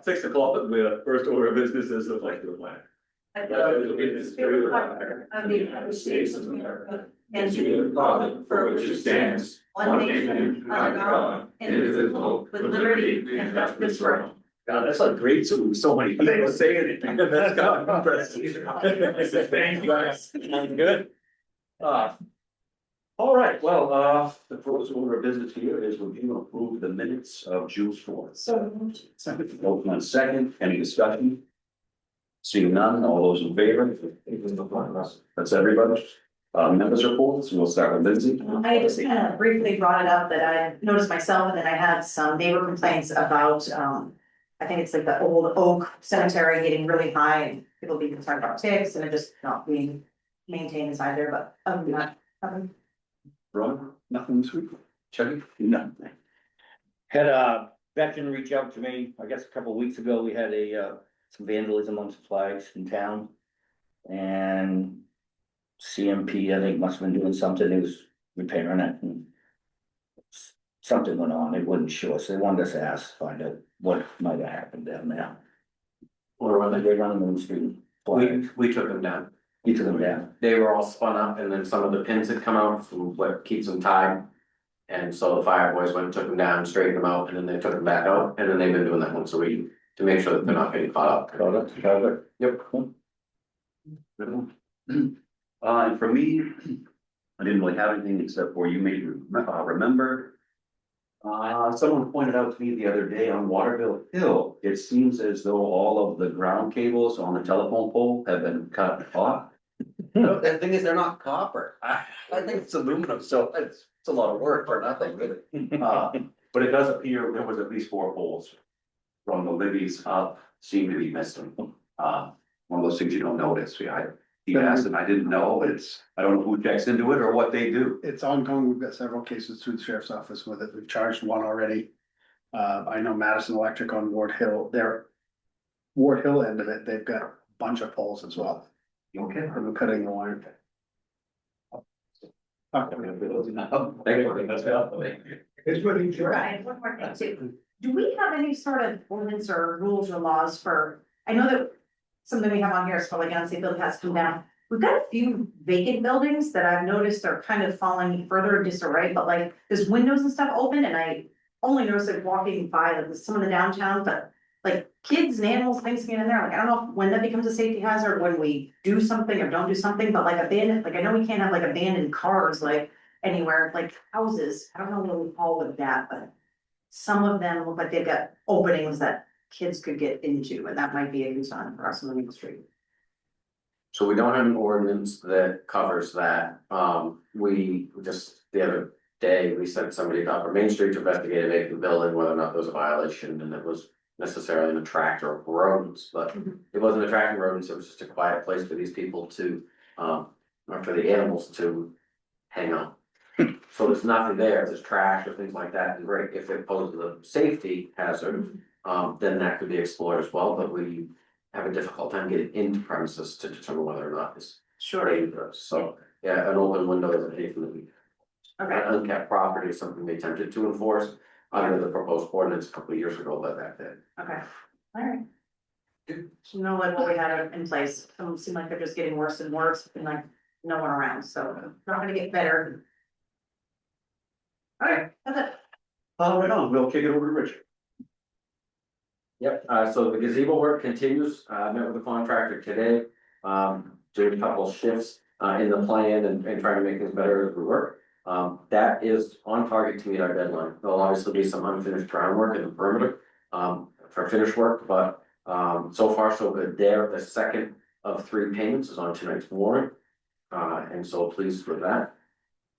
6 o'clock, the first order of business is the flag of the flag. Of the United States of America, and to the republic for which it stands, one nation, under God, indivisible, with liberty and justice for all. God, that's like great, so many people saying it. That's got impressive. Thank you, guys. Good. All right, well, the first order of business here is review and approve the minutes of June 4th. So. Second, open on second, any discussion? Seeing none, all those in favor? That's everybody. Members reports, we'll start with Lindsay. I just kind of briefly brought it up that I noticed myself, and then I had some neighbor complaints about, I think it's like the old oak cemetery getting really high and people being concerned about ticks and it just not being maintained inside there, but other than that, Ron, nothing this week? Chucky? Nothing. Had a veteran reach out to me, I guess a couple of weeks ago, we had some vandalism on some flags in town. And CMP, I think, must have been doing something, he was repairing it and something went on, it wouldn't show us, they wanted us to ask, find out what might have happened down there. Or when They run the Main Street. we took them down. You took them down. They were all spun up and then some of the pins had come out from what keeps them tied. And so the fire boys went and took them down, straightened them out, and then they took them back out, and then they've been doing that once a week to make sure that they're not getting caught up. Got it. Yep. And for me, I didn't really have anything except for you may remember. Someone pointed out to me the other day on Waterville Hill, it seems as though all of the ground cables on the telephone pole have been cut off. No, the thing is, they're not copper. I think it's aluminum, so it's a lot of work for nothing, really. But it does appear there was at least 4 poles from the Libby's up seem to be missing. One of those things you don't notice. He asked and I didn't know. I don't know who checks into it or what they do. It's ongoing. We've got several cases through the sheriff's office with it. We've charged one already. I know Madison Electric on Ward Hill, their Ward Hill end of it, they've got a bunch of poles as well. Okay. From cutting the wire. Right, one more thing too. Do we have any sort of ordinance or rules or laws for, I know that something we have on here is for like unsafe building has come down. We've got a few vacant buildings that I've noticed are kind of falling further disarray, but like there's windows and stuff open and I only noticed it walking by like some of the downtown, but like kids and animals, things get in there. Like, I don't know when that becomes a safety hazard, when we do something or don't do something, but like abandoned, like I know we can't have like abandoned cars, like anywhere, like houses. I don't know what we call it that, but some of them look like they've got openings that kids could get into, and that might be a concern for us on the main street. So we don't have an ordinance that covers that. We just, the other day, we sent somebody to Upper Main Street to investigate a vacant building, whether or not there was a violation, and it was necessarily an attractor of rodents, but it wasn't attracting rodents, it was just a quiet place for these people to, or for the animals to hang out. So there's nothing there, there's trash or things like that, and right, if it poses a safety hazard, then that could be explored as well, but we have a difficult time getting into premises to determine whether or not it's dangerous. So, yeah, an open window is a thing that we. Okay, Unkept property is something they attempted to enforce under the proposed ordinance a couple of years ago, but that did. okay, all right. So know like what we had in place, some seem like they're just getting worse and worse, and like no one around, so not gonna get better. All right, that's it. Right on, we'll kick it over to Richard. Yep, so the gazebo work continues, met with the contractor today, doing a couple of shifts in the plan and trying to make things better as we work. That is on target to meet our deadline. There'll obviously be some unfinished groundwork in the perimeter for finished work, but so far so good there. The second of 3 payments is on tonight's warrant, and so pleased with that.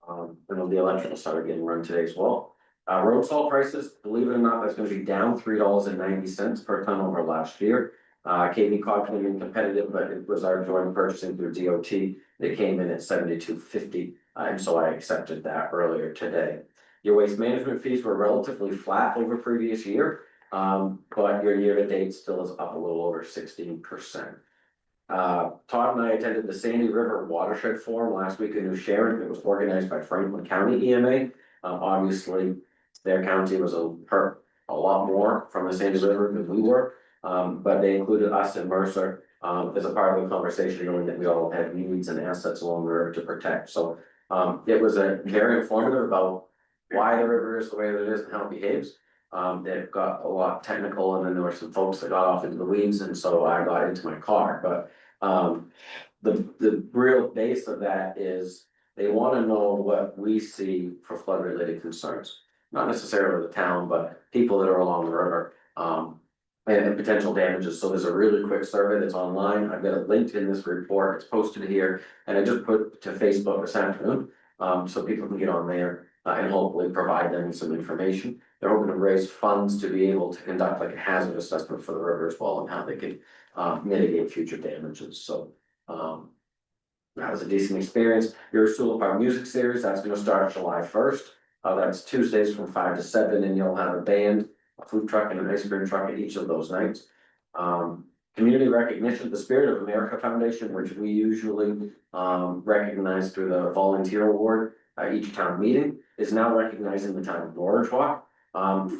And then the electrical started getting run today as well. Road salt prices, believe it or not, that's gonna be down $3.90 per ton over last year. KV Cog came in competitive, but it was our joint purchasing through DOT. They came in at $72.50, and so I accepted that earlier today. Your waste management fees were relatively flat over previous year, but your year-to-date still is up a little over 16%. Todd and I attended the Sandy River Watershed Forum last week in New Sharon. It was organized by Franklin County EMA. Obviously, their county was a lot more from the Sandy River than we were. But they included us and Mercer, as a part of the conversation, knowing that we all have needs and assets along the river to protect, so. It was a very informative about why the river is the way that it is and how it behaves. They've got a lot technical, and then there were some folks that got off into the weeds, and so I got into my car, but, the real base of that is they wanna know what we see for flood related concerns. Not necessarily the town, but people that are along the river, and potential damages, so there's a really quick survey that's online, I've got it linked in this report, it's posted here. And I just put to Facebook this afternoon, so people can get on there, and hopefully provide them some information. They're hoping to raise funds to be able to conduct like a hazard assessment for the river as well, and how they can, mitigate future damages, so. That was a decent experience. Your Sula Park Music Series, that's gonna start July 1st. That's Tuesdays from 5 to 7, and you'll have a band, a food truck and an ice cream truck at each of those nights. Community recognition, the Spirit of America Foundation, which we usually recognize through the volunteer award each town meeting, is now recognizing the town of Norridgewock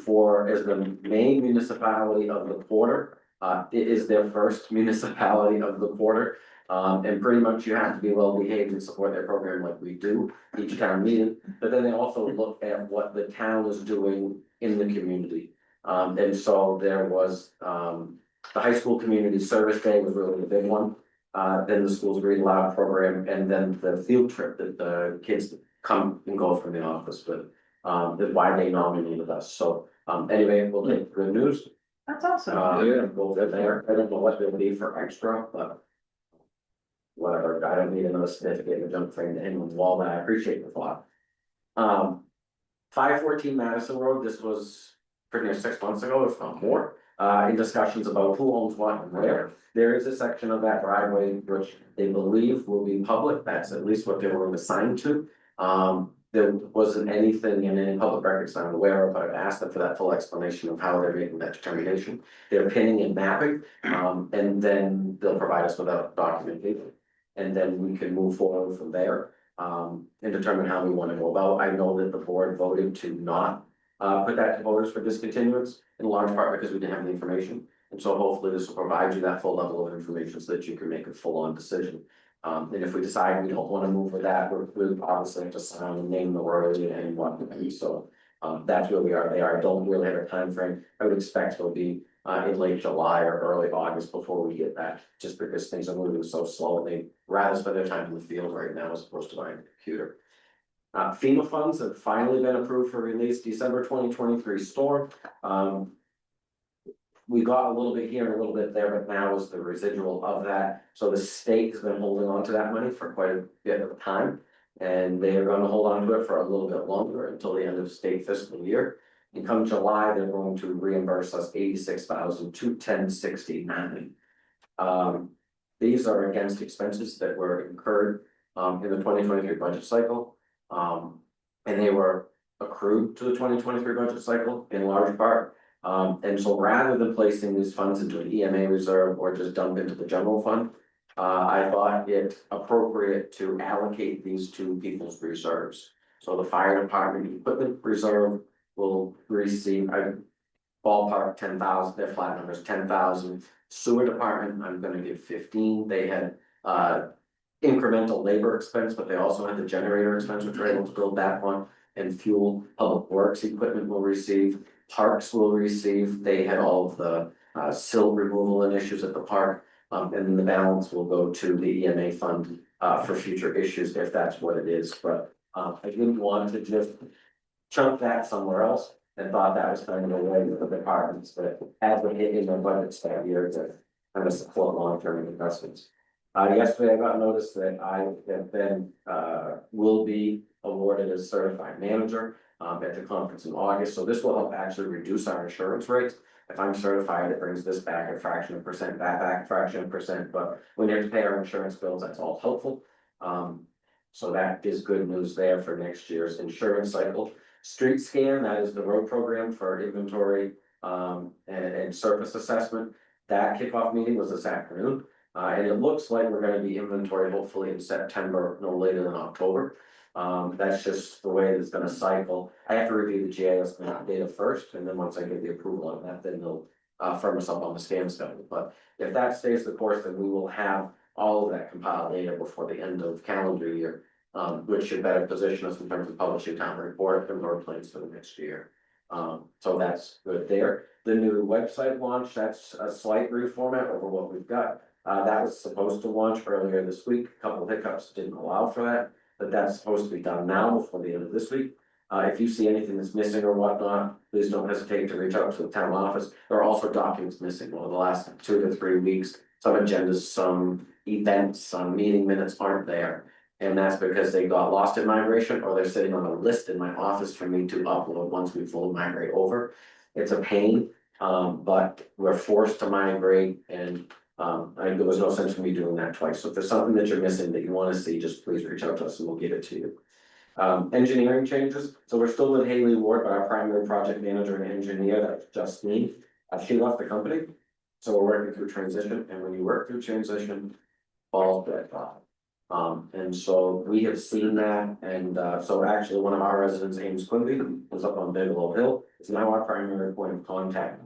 for as the main municipality of the quarter. It is their first municipality of the quarter. And pretty much you have to be well behaved and support their program like we do each town meeting, but then they also look at what the town is doing in the community. And so there was, the high school community service day was really the big one. Then the school's read aloud program, and then the field trip that the kids come and go from the office, but is why they nominated us, so, anyway, we'll take good news. That's awesome. We'll get there, I don't know what they'll be for extra, but. Whatever, I don't need another certificate and jump frame to anyone's wall, but I appreciate the thought. 514 Madison Road, this was pretty near 6 months ago, if not more, in discussions about who owns what and where. There is a section of that driveway which they believe will be public, that's at least what they were assigned to. There wasn't anything in any public records I'm aware of, but I've asked them for that full explanation of how they're making that determination. They're pinning and mapping, and then they'll provide us with a documentation. And then we can move forward from there, and determine how we wanna go about. I know that the board voted to not put that to voters for discontinuance, in large part because we didn't have the information. And so hopefully this will provide you that full level of information so that you can make a full-on decision. And if we decide we don't wanna move with that, we're obviously have to sign and name the road and what, so. That's where we are. I don't really have a time frame. I would expect it'll be in late July or early August before we get that, just because things are moving so slow. They rather spend their time in the field right now as opposed to buying a computer. FEMA funds have finally been approved for release, December 2023 storm. We got a little bit here and a little bit there, but now is the residual of that. So the state has been holding on to that money for quite a bit of time. And they are gonna hold on to it for a little bit longer until the end of state fiscal year. And come July, they're going to reimburse us $86,210.69. These are against expenses that were incurred in the 2023 budget cycle. And they were accrued to the 2023 budget cycle in large part. And so rather than placing these funds into an EMA reserve or just dump into the general fund, I thought it appropriate to allocate these to people's reserves. So the fire department equipment reserve will receive a ballpark 10,000, their flat number is 10,000. Sewer department, I'm gonna give 15. They had incremental labor expense, but they also had the generator expense, which we're able to build that one. And fuel. Public works equipment will receive, parks will receive, they had all of the silt removal and issues at the park. And then the balance will go to the EMA fund for future issues if that's what it is, but I didn't want to just chunk that somewhere else. And thought that was kind of a way for the departments that as we hit in their budgets that year to kind of support long-term investments. Yesterday I got notice that I have been will be awarded as certified manager at the conference in August, so this will help actually reduce our insurance rates. If I'm certified, it brings this back a fraction of percent, that back a fraction of percent, but when you have to pay our insurance bills, that's all helpful. So that is good news there for next year's insurance cycle. Street scan, that is the road program for inventory and surface assessment. That kickoff meeting was this afternoon. And it looks like we're gonna be inventory hopefully in September, no later than October. That's just the way it's gonna cycle. I have to review the GIS map data first, and then once I get the approval on that, then they'll firm us up on the scan study. But if that stays the course, then we will have all of that compiled data before the end of calendar year. Which should better position us in terms of publishing town report and our plans for the next year. So that's good there. The new website launch, that's a slight reformat over what we've got. That was supposed to launch earlier this week. A couple of hiccups didn't allow for that, but that's supposed to be done now before the end of this week. If you see anything that's missing or whatnot, please don't hesitate to reach out to the town office. There are also documents missing over the last 2 to 3 weeks. Some agendas, some events, some meeting minutes aren't there. And that's because they got lost in migration, or they're sitting on a list in my office for me to upload once we fully migrate over. It's a pain, but we're forced to migrate, and there was no sense in me doing that twice. So if there's something that you're missing that you wanna see, just please reach out to us and we'll give it to you. Engineering changes, so we're still with Haley Ward, but our primary project manager and engineer, that's Justine, she left the company. So we're working through transition, and when you work through transition, falls back off. And so we have seen that, and so actually one of our residents, Ames Quimby, was up on Bigelow Hill, is now our primary point of contact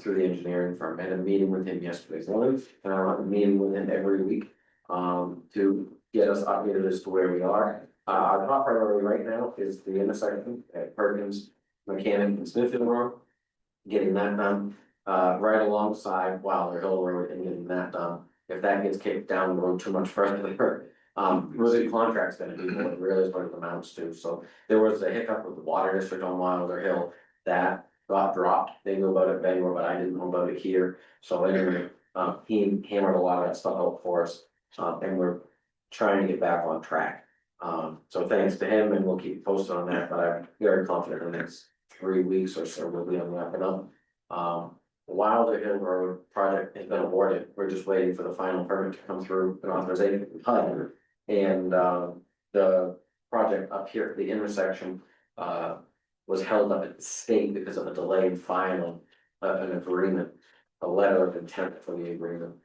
through the engineering firm. I had a meeting with him yesterday morning, and I have a meeting with him every week to get us updated as to where we are. Our top priority right now is the intersection at Perkins, Mechanic, and Smithfield Road, getting that done right alongside Wilder Hill Road and getting that done. If that gets kicked down the road too much further, really contract's gonna be what it really is what it amounts to. So there was a hiccup with the water district on Wilder Hill that got dropped. They knew about it Bangor, but I didn't know about it here. So anyway, he hammered a lot of that stuff out for us, and we're trying to get back on track. So thanks to him, and we'll keep posted on that, but I'm very confident in the next 3 weeks or so we'll be on wrapping up. Wilder Hill Road project has been awarded. We're just waiting for the final permit to come through and authorization. And the project up here at the intersection was held up at the state because of a delay in filing an agreement, a letter of intent for the agreement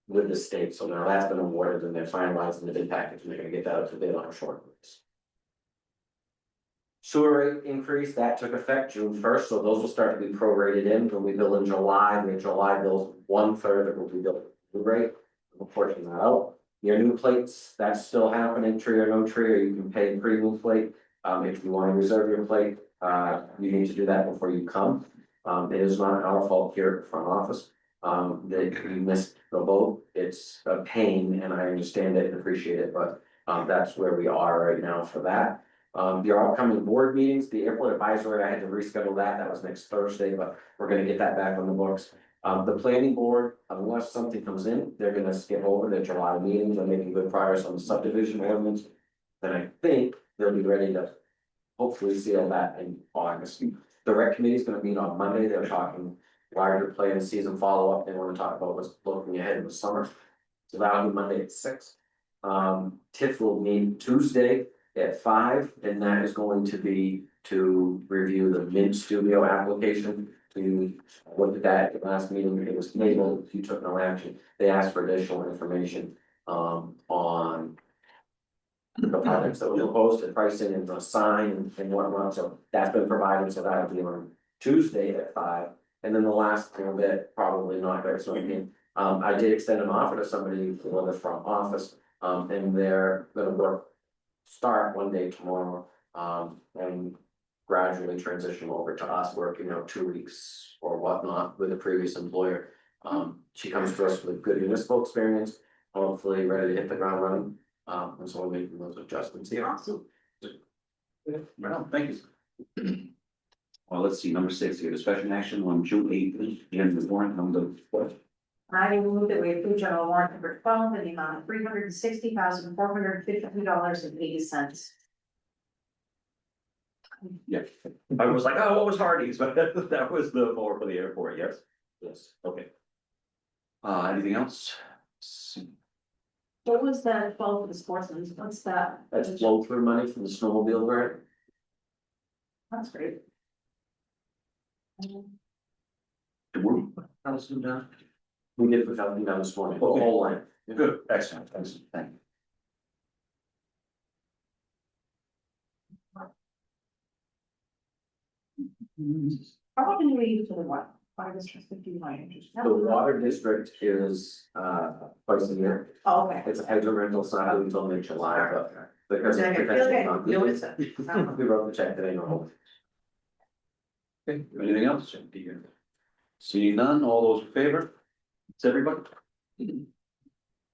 with the state. So now that's been awarded and they're finalizing the bid package, and they're gonna get that out to bid on a short list. Sewer rate increase, that took effect June 1st, so those will start to be prorated in. When we bill in July, the July bills 1/3 of what we bill the rate, we're portioning that out. Your new plates, that's still happening, tree or no tree, or you can pay pre-new plate. If you wanna reserve your plate, you need to do that before you come. It is not our fault here at the front office, that you missed the boat. It's a pain, and I understand it and appreciate it, but that's where we are right now for that. Your upcoming board meetings, the airport advisory, I had to reschedule that, that was next Thursday, but we're gonna get that back on the books. The planning board, unless something comes in, they're gonna skip over their July meetings. They're making good progress on the subdivision ordinance. Then I think they'll be ready to hopefully seal that in August. The rec committee is gonna meet on Monday, they're talking larger plan season follow-up, they wanna talk about what's looking ahead in the summer. So that'll be Monday at 6. TIF will meet Tuesday at 5, and that is going to be to review the Mint Studio application. We looked at that at the last meeting, it was tabled, you took no action. They asked for additional information on the projects that were proposed, and pricing and the sign and whatnot, so that's been provided, so that'll be on Tuesday at 5. And then the last little bit, probably not very soon, I did extend an offer to somebody for the front office, and they're gonna start one day tomorrow, and gradually transition over to us working out 2 weeks or whatnot with a previous employer. She comes to us with good municipal experience, hopefully ready to hit the ground running, and so we're making those adjustments here. Awesome. Well, thank you. Well, let's see, number 6 here, discussion action on June 8th, and the warrant on the what? I will move that we approve general warrant number 12 in the amount of $360,452.80. Yeah, I was like, oh, what was Hardee's, but that was the more for the airport, yes? Yes. Okay. Anything else? What was that 12 for the sportsman? What's that? That's flow through money from the snowmobile grant. That's great. Did we, how's it done? We did put something down this morning, the Okay. whole line. Good, excellent, thank you. How often do we use for the water? Water district 59. The water district is, twice a year. Oh, okay. It's a hydro rental, so not until mid-July, but because. So I it's feel like I potentially noticed not- it. We wrote the check today, no. Okay, anything else? Seeing none, all those in favor? It's everybody?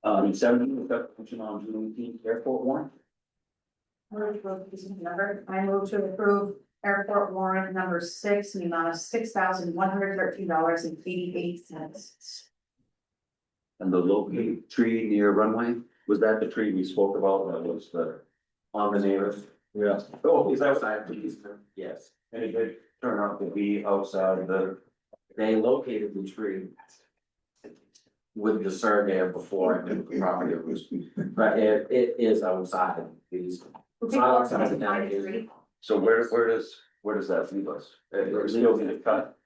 17, we've got function on June 18th, airport warrant. I move to approve airport warrant number 6 in the amount of $6,113.88. And the locate tree near runway, was that the tree we spoke about? That was the. On the neighbors. Yeah. Oh, he's outside, please, yes. And it did turn out to be outside the. They located the tree. With the surveyor before I knew the property was, but it is outside these. Who It's not outside the Find a town, tree. So where does that leave us? We're still gonna cut.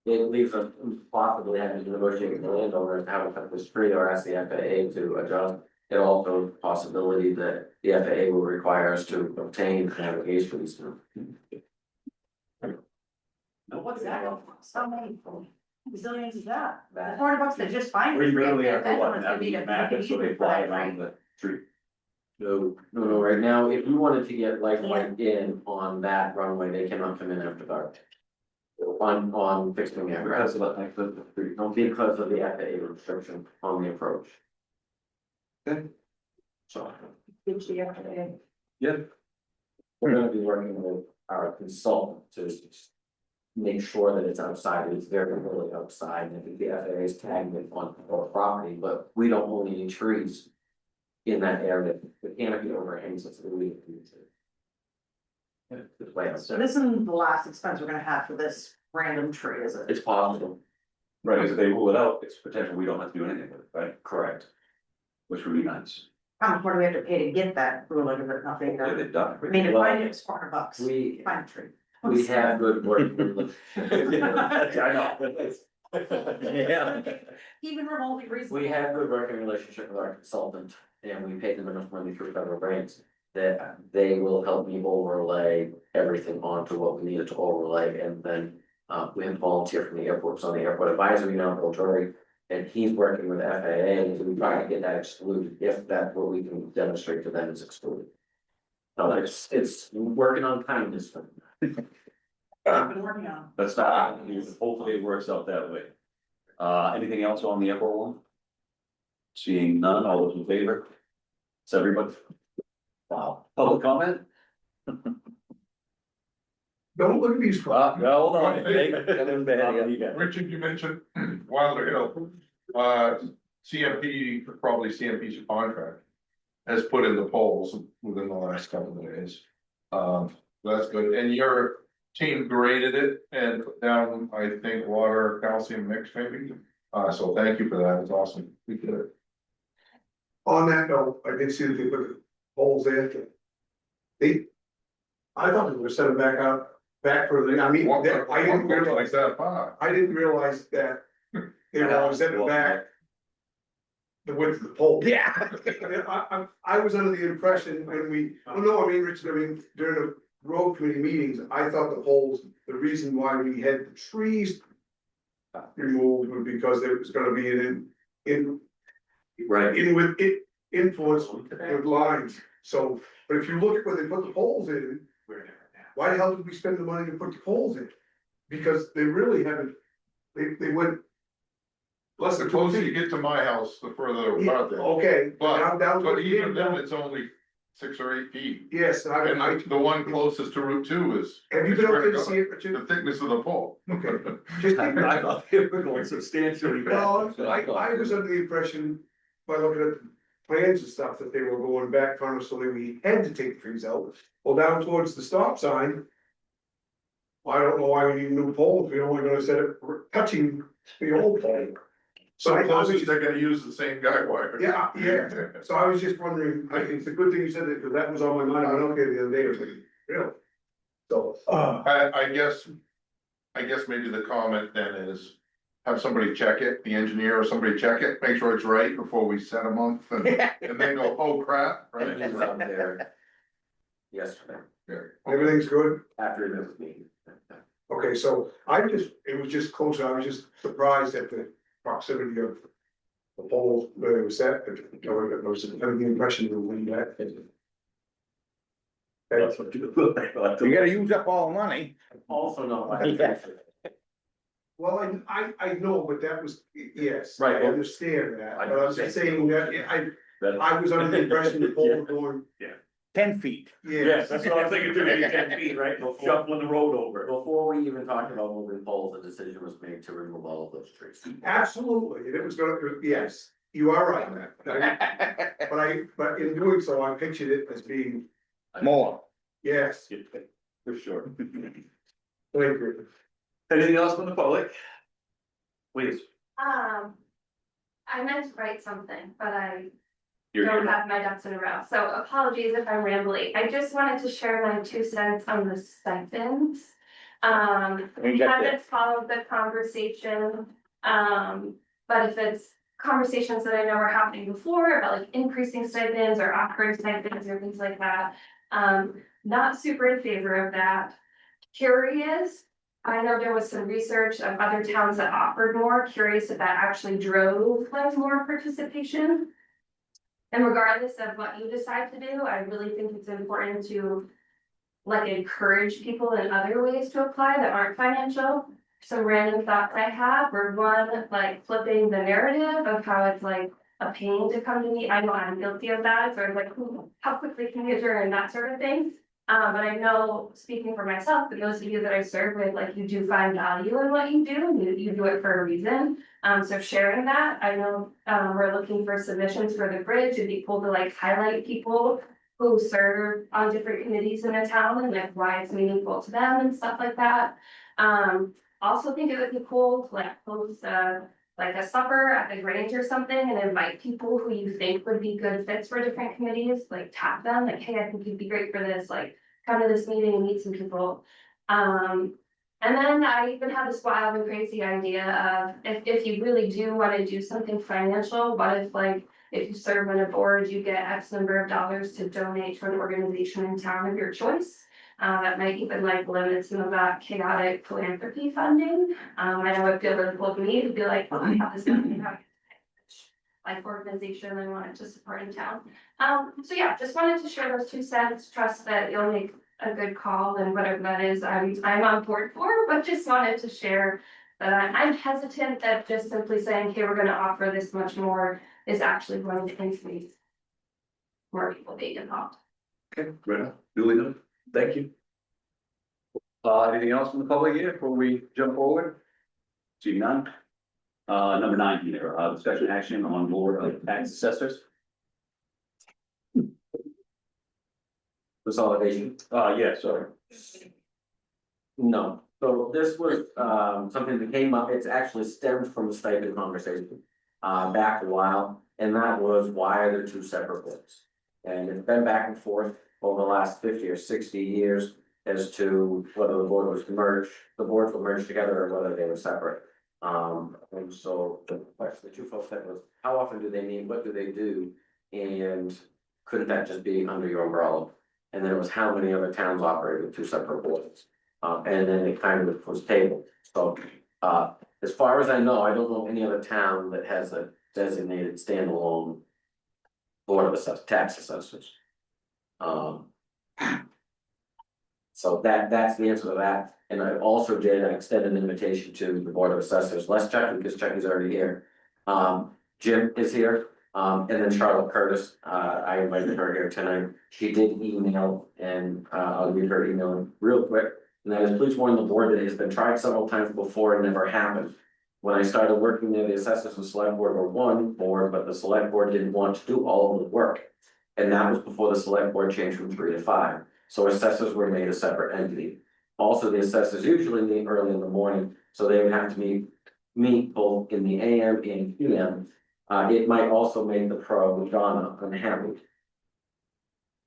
It leaves us possibly having to negotiate with the landowner to have a cut this tree or ask the FAA to adjust. It also a possibility that the FAA will require us to obtain navigation easement. What's that? How many zillions is that? $40 to just find. We a tree. really have to That's what, what it's gonna be to map make it so they easy fly for that, around right? the tree. No, right now, if you wanted to get light in on that runway, they cannot come in after dark. On fixed wing aircraft. That's about like the tree. Because of the FAA restriction on the approach. Okay. So Which the FAA. Yeah. we're gonna be working with our consultant to make sure that it's outside, it's very really outside, and I think the FAA is tagging it on our property, but we don't own any trees in that area, the canopy overhangs us, so we need to. It's way So outside. this isn't the last expense we're gonna have for this random tree, is it? It's possible, Right, if they rule it out, it's potential we don't have to do anything with it, right? correct. Which would be nice. How much more do we have to pay to get that ruler if it's not being Yeah, done? they've done I mean, it. to Well, find it was $400. We, Find a tree. we have good working relationship. I know. Yeah. Even remotely reasonable. We have good working relationship with our consultant, and we pay them enough money through federal grants. That they will help me overlay everything onto what we needed to overlay, and then we have a volunteer from the airport, so on the airport advisory now, Bill Torrey. And he's working with FAA to try to get that excluded, if that's what we can demonstrate to them is excluded. So it's working on kindness. I've been working on. That's not, hopefully it works out that way. Anything else on the airport one? Seeing none, all those in favor? It's everybody. Wow, public comment? Don't look at these. No, hold on. Richard, you mentioned Wilder Hill, CMP, probably CMP's contract. Has put in the polls within the last couple of days. That's good, and your team graded it and put down, I think, water calcium mix maybe. So thank you for that, it's awesome, we did it. On that note, I did see that they put poles in. I thought they were set them back out, back further, I mean, I didn't realize that far. I didn't realize that they were all set back. The width of the pole. Yeah. I was under the impression when Richard, during the road committee meetings, I thought the poles, the reason why we had the trees. Removed was because there was gonna be Right. influence with lines, so, but if you look at where they put the poles in. Why the hell did we spend the money to put the poles in? Because they really haven't, they went. Less than. The closer you get to my house, the further apart they are. Okay, but down. But even then, it's only 6 or 8 feet. Yes, and the one closest to Route 2 is. Have you been able to see it, Richard? The thickness of the pole. Okay. Just. I thought they were going substantially back. Well, I was under the impression, by looking at the plans and stuff, that they were going back from us, so that we had to take trees out. Well, down towards the stop sign. I don't know why we need a new pole, if we're only gonna set it touching the old pole. So they're gonna use the same guide wire. Yeah, yeah, so I was just wondering, I think it's a good thing you said it, because that was on my mind, I went okay the other day, I was like, really? So. I guess maybe the comment then is, have somebody check it, the engineer or somebody check it, make sure it's right before we set a month, and then go, oh crap, right? He was out there yesterday, Everything's good? after this meeting. Okay, so it was just closer, I was just surprised at the proximity of the pole where it was set, I was under the impression that when that. That's what you look like. You gotta use up all the money. Also know. Well, I know, but that was, yes, Right, I well, understand that, I but I'm just saying that, I was under the impression the pole was going, 10 feet. yes. That's what I was thinking too, maybe 10 feet, right, shuffling the road over. Before we even talked about moving poles, the decision was made to remove all of those trees. Absolutely, and it was gonna, yes, you are right, Matt. But in doing so, I pictured it as being, More. yes, For sure. thank you. Anything else from the public? Please, I meant to write something, but I you're don't here. have my ducks in a row, so apologies if I'm rambling. I just wanted to share my 2 cents on the stipends. We got Haven't followed the conversation, but if it's conversations that I know are happening before about like increasing stipends or offering stipends or things like that. Not super in favor of that. Curious, I know there was some research of other towns that offered more, curious if that actually drove like more participation. And regardless of what you decide to do, I really think it's important to like encourage people in other ways to apply that aren't financial. Some random thoughts I have were one, like flipping the narrative of how it's like a pain to come to me. I know I'm guilty of that, sort of like, how quickly can you adjourn and that sort of thing. But I know, speaking for myself, but those of you that I serve with, like you do find value in what you do, and you do it for a reason. So sharing that, I know, we're looking for submissions for the bridge. It'd be cool to like highlight people who serve on different committees in a town and like why it's meaningful to them and stuff like that. Also think it would be cool to like host like a supper at the Grange or something and invite people who you think would be good fits for different committees, like tap them, like, hey, I think you'd be great for this, like come to this meeting and meet some people. And then I even have this wild and crazy idea of if you really do want to do something financial, what if like if you serve on a board, you get X number of dollars to donate to an organization in town of your choice. That might even like limit some of that chaotic philanthropy funding. I know it feels really cool to me to be like, oh, I have this money, how like organization I wanted to support in town. So yeah, just wanted to share those 2 cents, trust that you'll make a good call and whatever that is, I'm on board for, but just wanted to share that I'm hesitant that just simply saying, okay, we're gonna offer this much more is actually going to increase more people being involved. Okay, right on, duly noted, thank you. Anything else from the public here before we jump forward? See none. Number 9 here, discussion action on board of tax assessors. Consolidation. Yeah, sorry. No, so this was something that came up, it's actually stemmed from a stipend conversation back a while, and that was why are there 2 separate boards? And it's been back and forth over the last 50 or 60 years as to whether the boards were merged together or whether they were separate. And so the question the 2 folks said was, how often do they meet, what do they do? And couldn't that just be under your umbrella? And then it was how many other towns operate with 2 separate boards? And then it kind of was tabled. So, as far as I know, I don't know any other town that has a designated standalone board of tax assessors. So that's the answer to that. And I also did extend an invitation to the board of assessors, less Chucky, because Chucky's already here. Jim is here. And then Charlotte Curtis, I invited her here tonight. She did email and I'll read her email real quick. And that is, please warn the board that it has been tried several times before and never happened. When I started working there, the assessors and select board were one board, but the select board didn't want to do all of the work. And that was before the select board changed from 3 to 5. So assessors were made a separate entity. Also, the assessors usually meet early in the morning, so they would have to meet both in the AM and PM. It might also make the pro Donna unhappy.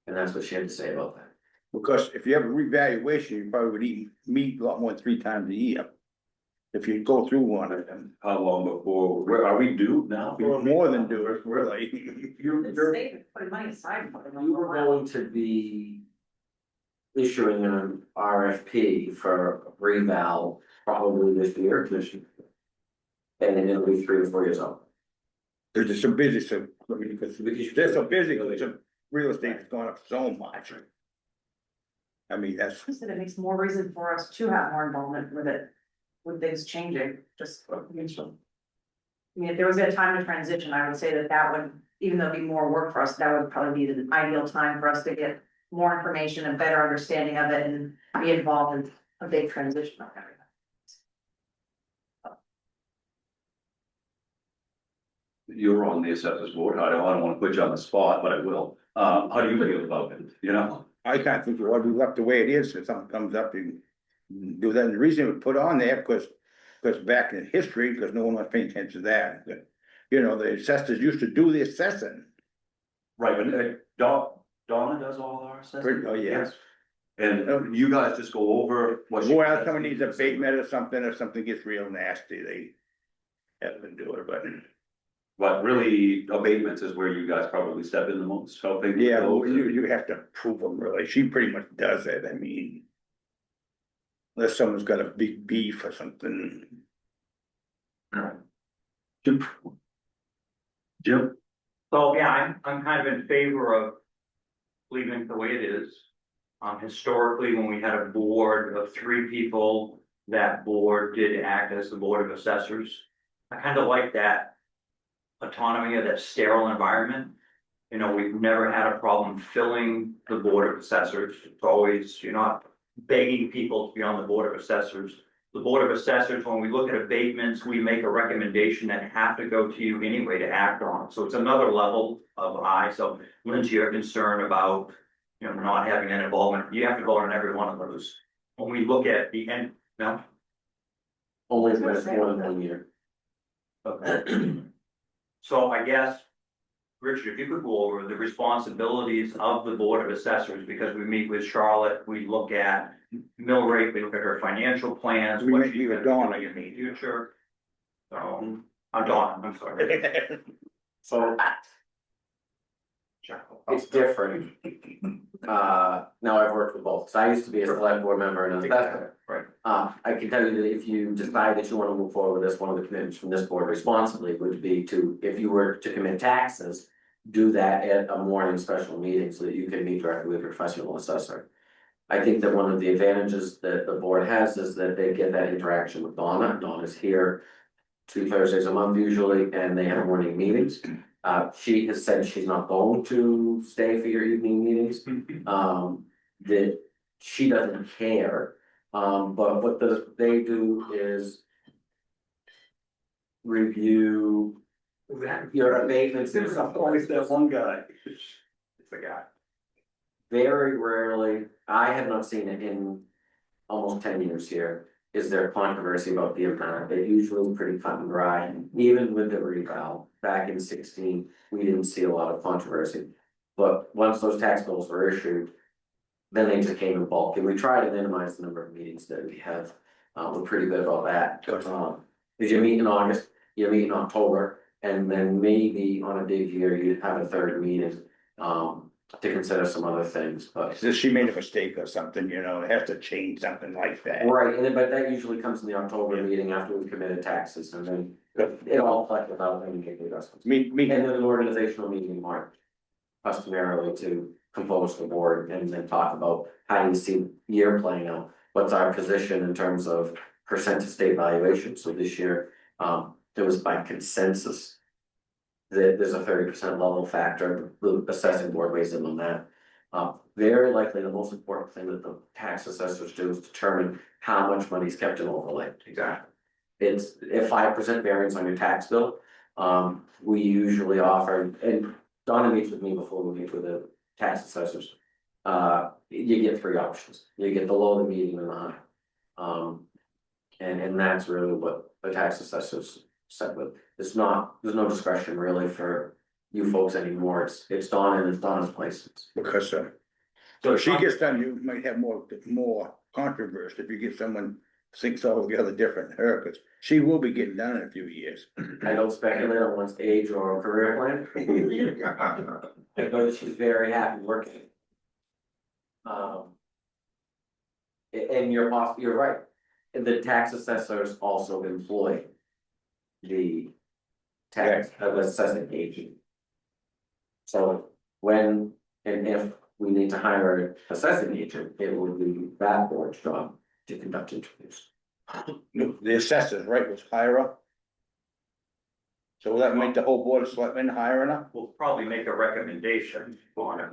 And that's what she had to say about that. Because if you have a revaluation, you probably would meet a lot more than 3 times a year. If you go through one of them, How long before, where are we due now? you're more than due, really. The state put money aside for them. You were going to be issuing an RFP for reval probably this year. And then it'll be 3 or 4 years out. There's just some busy, so, I mean, because they're so busy, because the real estate has gone up so much. I mean, that's, I said it makes more reason for us to have more involvement with it, with things changing, just. I mean, if there was a time to transition, I would say that would, even though it'd be more work for us, that would probably be the ideal time for us to get more information and better understanding of it and be involved in a big transition of everything. You're on the assessors board, I don't wanna put you on the spot, but I will. How do you feel about it, you know? I can't think of what we left the way it is, if something comes up, you do that, and the reason it was put on there, because back in history, because no one was paying attention to that. You know, the assessors used to do the assessing. Right, but Donna does all our assessment? Oh, yeah. Yes. And you guys just go over what she. Well, someone needs abatement or something gets real nasty, they have to do it, but. But really, abatements is where you guys probably step in the most, helping. with Yeah, well, those. you have to prove them, really, she pretty much does it, I mean. Unless someone's got a big beef or something. Jim? Jim? So, yeah, I'm kind of in favor of leaving it the way it is. Historically, when we had a board of 3 people, that board did act as the board of assessors. I kind of like that autonomy of that sterile environment. You know, we've never had a problem filling the board of assessors. It's always, you're not begging people to be on the board of assessors. The board of assessors, when we look at abatements, we make a recommendation that have to go to you anyway to act on. So it's another level of So Lindsay, your concern about, you know, not having an involvement, you have to vote on every one of those. When we look at the end, no? Only if it's more than 1 year. Okay. So I guess, Richard, if you could go over the responsibilities of the Board of Assessors, because we meet with Charlotte, we look at mill rate, we look at her financial plans. We what meet she's with gonna Dawn, do you in the mean. future. So, I'm Dawn, I'm sorry. So. It's different. Now I've worked with both, so I used to be a select board member and an assessor. Right. I can tell you that if you decide that you wanna move forward with this, one of the commitments from this board responsibly would be to, if you were to commit taxes. Do that at a morning special meeting so that you can meet directly with your professional assessor. I think that one of the advantages that the board has is that they get that interaction with Donna. Donna's here 2 Thursdays a month usually, and they have morning meetings. She has said she's not going to stay for your evening meetings. That she doesn't care. But what they do is review your abatements and stuff. Always that one guy. It's the guy. Very rarely, I have not seen it in almost 10 years here. Is there controversy about the amount? They're usually pretty cut and dry, even with the reval back in 16, we didn't see a lot of controversy. But once those tax bills were issued, then they just came in bulk, and we try to minimize the number of meetings that we have. We're pretty good about that. If you meet in August, you meet in October, and then maybe on a big year, you'd have a 3rd meeting. To consider some other things, but. So she made a mistake or something, you know, it has to change something like that. Right, and then, but that usually comes in the October meeting after we've committed taxes, and then it all collected out and make the adjustments. Me, And then an organizational meeting in March, customarily to compose the board and then talk about how do you see the year playing out? What's our position in terms of percent to state valuation? So this year, it was by consensus. That there's a 30% level factor, the assessing board weighs in on that. Very likely the most important thing that the tax assessors do is determine how much money is kept in overlay. Exactly. It's a 5% variance on your tax bill. We usually offer, and Donna meets with me before we meet with the tax assessors. You get 3 options. You get the low, the medium, and the high. And that's really what the tax assessors said with. There's no discretion really for you folks anymore. It's Donna and it's Donna's place. because, so if she gets done, you might have more controversy if you get someone thinks altogether different than her, because she will be getting done in a few years. I don't speculate on one's age or career plan. I know that she's very happy working. And you're right, the tax assessors also employ the tax assessing agent. So when and if we need to hire an assessing agent, it would be that board's job to conduct interviews. The assessors, right, was higher up. So will that make the whole board of selectmen higher enough? We'll probably make a recommendation on it.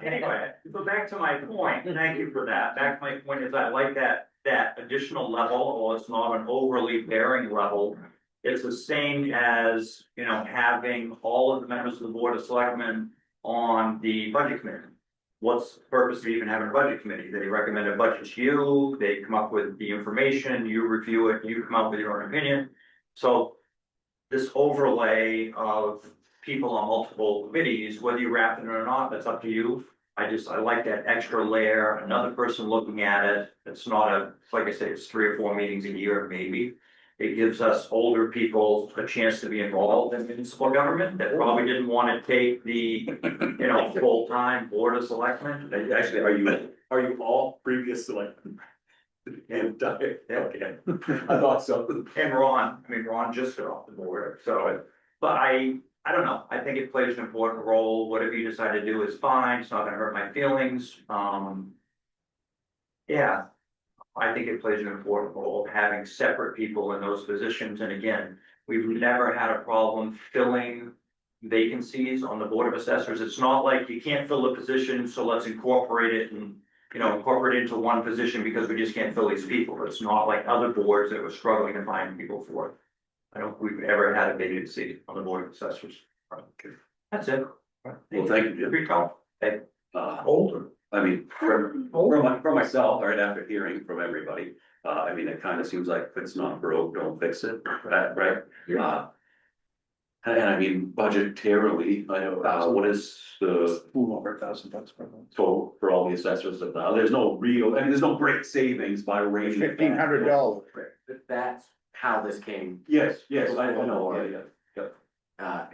Anyway, so back to my point, thank you for that. Back to my point is I like that additional level, or it's not an overly bearing level. It's the same as, having all of the members of the Board of Selectmen on the budget committee. What's the purpose of even having a budget committee? They recommend a budget to you, they come up with the information, you review it, you come up with your own opinion. So this overlay of people on multiple committees, whether you wrap it or not, that's up to you. I like that extra layer, another person looking at it. It's not like I said, it's 3 or 4 meetings a year, maybe. It gives us older people a chance to be involved in municipal government that probably didn't want to take the, full-time board of selectmen. Actually, are you all previous selectmen? And, okay, I thought so. And Ron just got off the board, so, but I don't know, I think it plays an important role. Whatever you decide to do is fine, it's not gonna hurt my feelings, yeah. I think it plays an important role, having separate people in those positions, and again, we've never had a problem filling vacancies on the Board of Assessors. It's not like you can't fill a position, so let's incorporate it and, incorporate it into one position because we just can't fill these people. It's not like other boards that were struggling to find people for. I don't think we've ever had a vacancy on the Board of Assessors. That's it. Well, thank you, Jim. Good call. Hey, Older. I mean, for myself, right after hearing from everybody, it kind of seems like if it's not broke, don't fix it, right? And I mean, budgetarily, I know, what is the Over $1,000 per month. total for all the assessors of now? There's no there's no great savings by raising. $1,500. That's how this came, Yes, I know,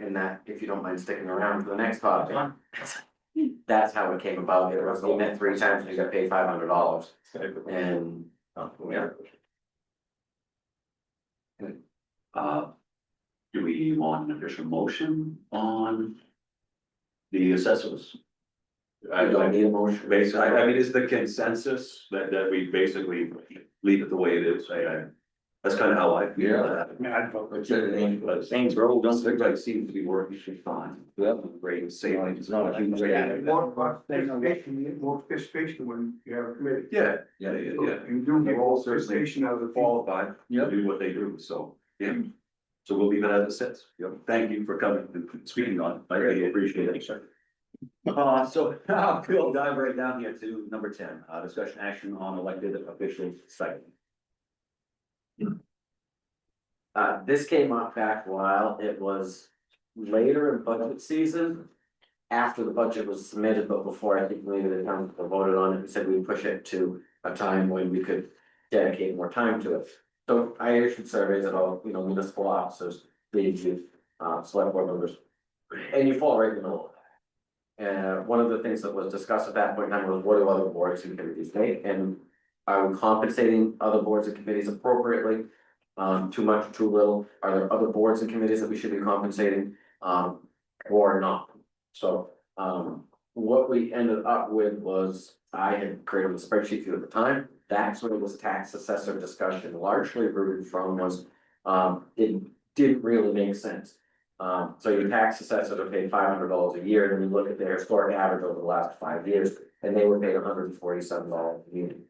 and that, if you don't mind sticking around for the next topic. That's how it came about, it was, we met 3 times, we got paid $500, and, yeah. Do we want an official motion on the assessors? I don't need a motion. Basically, is the consensus that we basically leave it the way it is? That's kind of how I feel. I mean, I'd vote. But Saints Row, don't looks like it seems to be working just fine. Great savings. It's not a huge savings. More participation, you get more participation when you have a committee. Yeah. You do get more participation out of the fall. Qualified to do what they do, so, yeah. So we'll leave it as it sits. Thank you for coming and speaking on it. I really appreciate it. So we'll dive right down here to number 10, discussion action on elected officials stipend. This came up back a while, it was later in budget season. After the budget was submitted, but before I think maybe the town voted on it, we said we'd push it to a time when we could dedicate more time to it. So I issued surveys at all, municipal officers, the select board members, and you fall right in the middle of that. And one of the things that was discussed at that point in time was what do other boards and committees make, and are we compensating other boards and committees appropriately? Too much, too little? Are there other boards and committees that we should be compensating, or not? So, what we ended up with was, I had created a spreadsheet for you at the time. That's what it was, tax assessor discussion, largely rooted from was, it didn't really make sense. So your tax assessors are paid $500 a year, and you look at their historic average over the last 5 years, and they were paid $147 a meeting.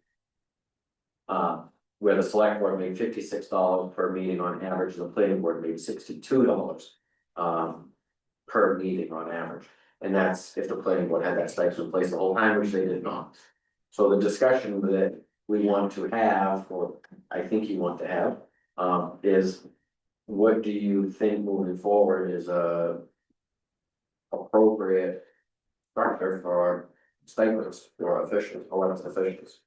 Where the select board made $56 per meeting on average, the planning board made $62 per meeting on average. And that's if the planning board had that stipend in place the whole time, which they did not. So the discussion that we want to have, or I think you want to have, is what do you think moving forward is a appropriate structure for stipends for officials, elected officials?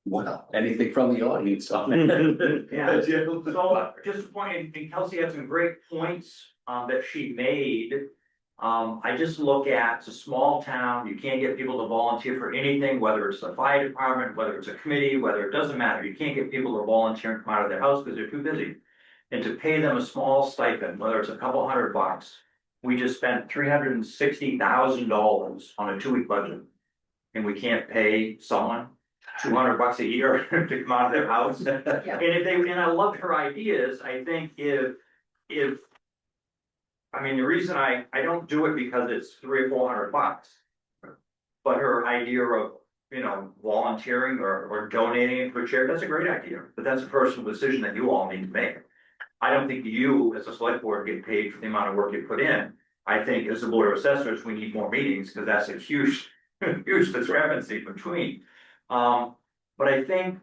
Well, anything from the audience on it? Yeah. So just a point, and Kelsey had some great points that she made. I just look at, it's a small town, you can't get people to volunteer for anything, whether it's the fire department, whether it's a committee, whether it doesn't matter, you can't get people to volunteer and come out of their house because they're too busy. And to pay them a small stipend, whether it's a couple $100, we just spent $360,000 on a 2-week budget. And we can't pay someone $200 a year to come out of their house. And and I loved her ideas, I think if. I mean, the reason I don't do it because it's $300 or $400. But her idea of, volunteering or donating it to a charity, that's a great idea, but that's a personal decision that you all need to make. I don't think you, as a select board, get paid for the amount of work you put in. I think as a board of assessors, we need more meetings, because that's a huge, huge discrepancy between. But I think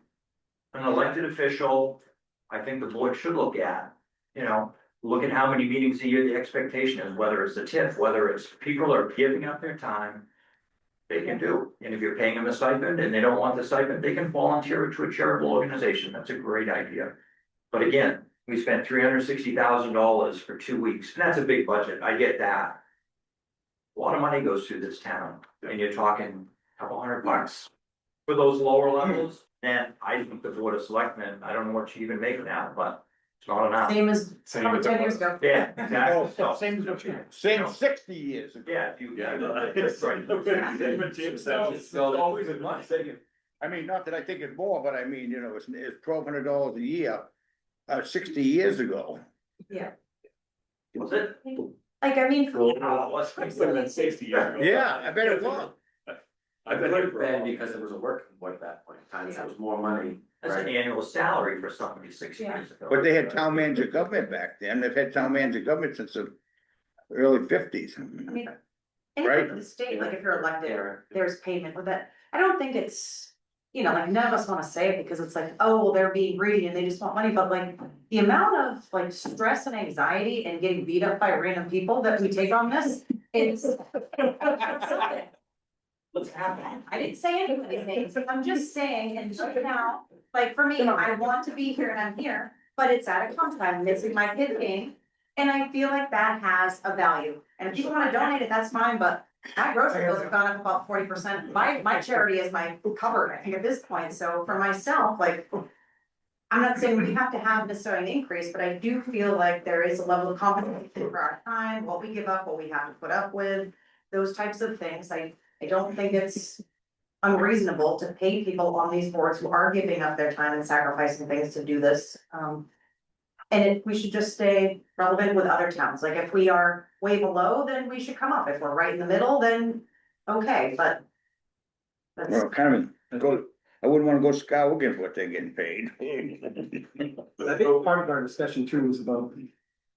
an elected official, I think the board should look at, look at how many meetings a year the expectation is, whether it's the TIF, whether it's people are giving up their time. They can do, and if you're paying them a stipend and they don't want the stipend, they can volunteer to a charitable organization. That's a great idea. But again, we spent $360,000 for 2 weeks, and that's a big budget, I get that. A lot of money goes through this town, and you're talking a couple $100 for those lower levels. And I think the board of selectmen, I don't know what you even make of that, but it's not enough. Same as probably 10 years ago. Yeah, exactly. So, Same as what you. Same 60 years ago. yeah, if you. Always in my second. I mean, not that I think it's more, but I mean, it's $1,200 a year, 60 years ago. Yeah, Was it? like, I mean. What's than 60 years ago. Yeah, I bet it was. I bet it then because it was a working boy at that point in time, so it was more money. That's an Right. annual salary for somebody 6 years ago. But they had town manager government back then. They've had town manager government since the early 50s. I mean, Right. anything in the state, like if you're elected, there's payment with it. I don't think it's, like none of us wanna say it because it's like, oh, well, they're being greedy and they just want money, but like. The amount of like stress and anxiety and getting beat up by random people that we take on this, it's. What's happening? I didn't say any of these things, I'm just saying, and right now, like for me, I want to be here and I'm here, but it's at a cost, I'm missing my kid game. And I feel like that has a value, and if people wanna donate it, that's fine, but my grocery bills have gone up about 40%. My charity is my covered, I think at this point, so for myself, like. I'm not saying we have to have necessarily an increase, but I do feel like there is a level of compensation for our time, what we give up, what we have to put up with, those types of things. I don't think it's unreasonable to pay people on these boards who are giving up their time and sacrificing things to do this. And we should just stay relevant with other towns. Like if we are way below, then we should come up. If we're right in the middle, then okay, but. That's, Well, I wouldn't wanna go scouting for what they're getting paid. I think part of our discussion too is about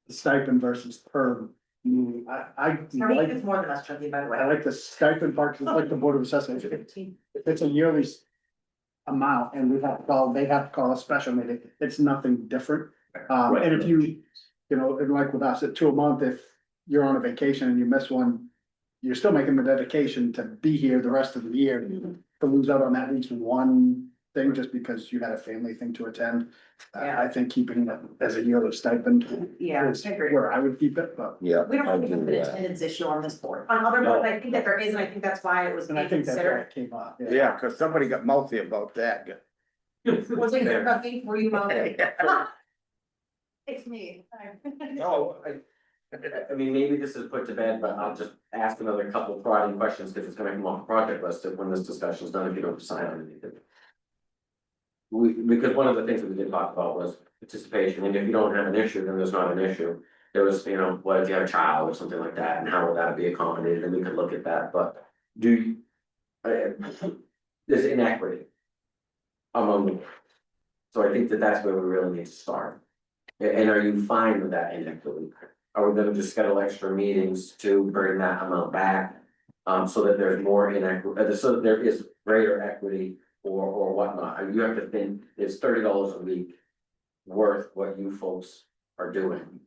the stipend versus per. meeting. I for me, like, it's more than us, Chucky, by the way. I like the stipend part, cause it's like the board of assessment, if it's a yearly. Amount and they have to call a special meeting, it's nothing different. And if you, and like with us at 2 a month, if you're on a vacation and you miss one. You're still making the dedication to be here the rest of the year, to lose out on that least one thing just because you had a family thing to attend. Yeah. I think keeping it as a yearly stipend Yeah, is I agree. where I would keep it, but. Yeah. We don't have an attendance issue on this board. On other boards, I think that there is, and I think that's why it was And I being think that's why considered. it came up. Yeah, cause somebody got mouthy about that. Was it your cooking? Were you voting? It's me. No, I mean, maybe this is put to bed, but I'll just ask another couple of prodding questions, because it's gonna come off the project list when this discussion is done, if you don't decide on anything. Because one of the things that we did talk about was participation, and if you don't have an issue, then there's not an issue. There was, what if you have a child or something like that, and how would that be accommodated, and we could look at that, but do you? There's inequity among the. So I think that that's where we really need to start. And are you fine with that inequity? Are we gonna just schedule extra meetings to bring that amount back? So that there's more inequity, so that there is greater equity or whatnot. You have to think, it's $30 a week worth what you folks are doing.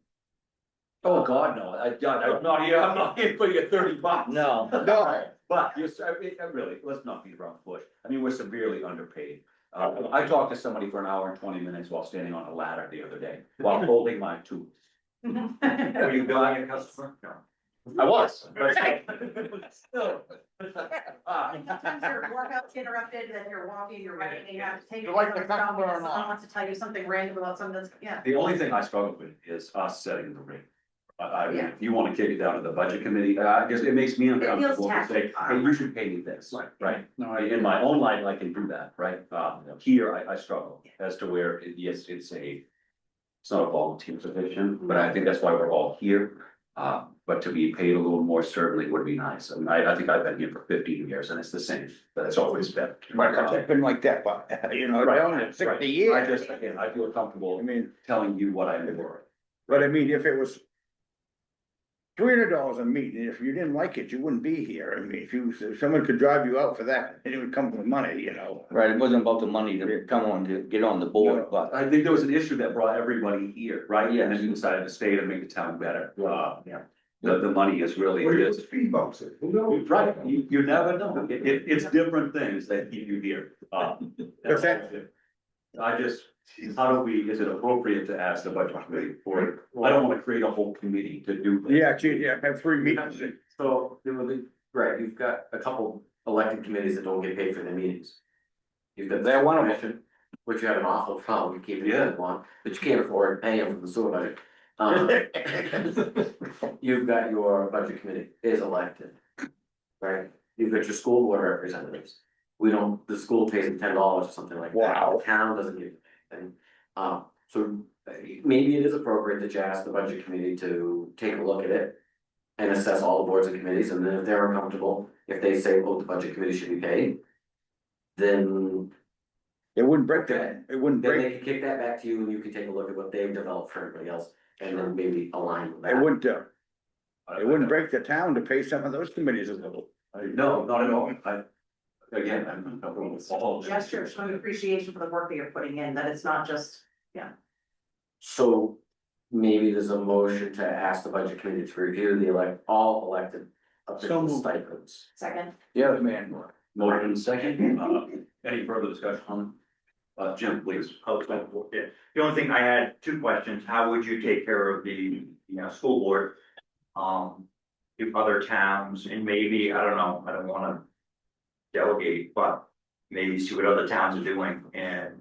Oh, God, no, I'm not here putting at $30. No. No, But really, let's not beat around the bush. I mean, we're severely underpaid. I talked to somebody for an hour and 20 minutes while standing on a ladder the other day, while holding my tooth. Were you billing a customer? No. I was. but still. Sometimes your workout's interrupted, then you're walking, you're running, and you have to take. You like the your phone, customer or and Someone not? wants to tell you something random about something that's, yeah. The only thing I struggle with is us setting the rate. Yeah. If you wanna kick it down to the budget committee, just, it makes me uncomfortable to say, tacky. hey, you should pay me this, right? No, I In my own life, I can do that, right? Here, I struggle as to where, yes, it's not a volunteer position, but I think that's why we're all here. But to be paid a little more certainly would be nice. I mean, I think I've been here for 15 years and it's the same, but it's always been. It's been like that, but, you know, Right, only right. 60 years. I just, again, I feel comfortable I mean, telling you what I know. but I mean, if it was $300 a meeting, if you didn't like it, you wouldn't be here. I mean, if someone could drive you out for that, it would come with money, you know. Right, it wasn't about the money to come on, to get on the board, but. I think there was an issue that brought everybody here, right? And then you decided to stay to make the town better. Yeah. The money is really Or you just. put speed bumps in, who knows? Right, you never know. It's different things that keep you here. What's that? I just, how do we, is it appropriate to ask the budget committee for, I don't wanna create a whole committee to do. this. Yeah, gee, yeah, have 3 meetings. So, right, you've got a couple elected committees that don't get paid for their meetings. You've got They're that one one of them. commission, which you have an awful problem keeping Yeah. it on, but you can't afford to pay them from the sewer budget. Um, You've got your budget committee is elected. Right, you've got your school board representatives. The school pays them $10 or something like that. Wow. The town doesn't give anything. So maybe it is appropriate that you ask the budget committee to take a look at it. And assess all the boards and committees, and then if they're uncomfortable, if they say, oh, the budget committee should be paid. Then It wouldn't break that, it wouldn't they break, can kick that back to you and you can take a look at what they've developed for everybody else. And then maybe align with it that. wouldn't break the town to pay some of those committees a little. No, not at all. Again, I'm comfortable with all. of it. Gesture, showing appreciation for the work that you're putting in, that it's not just, So maybe there's a motion to ask the budget committee to review all elected official moved. stipends. second. Yeah, man. Motion second, any further discussion? Jim, please. Yeah, the only thing, I had 2 questions, how would you take care of the, school board? If other towns, and maybe, I don't know, I don't wanna delegate, but maybe see what other towns are doing and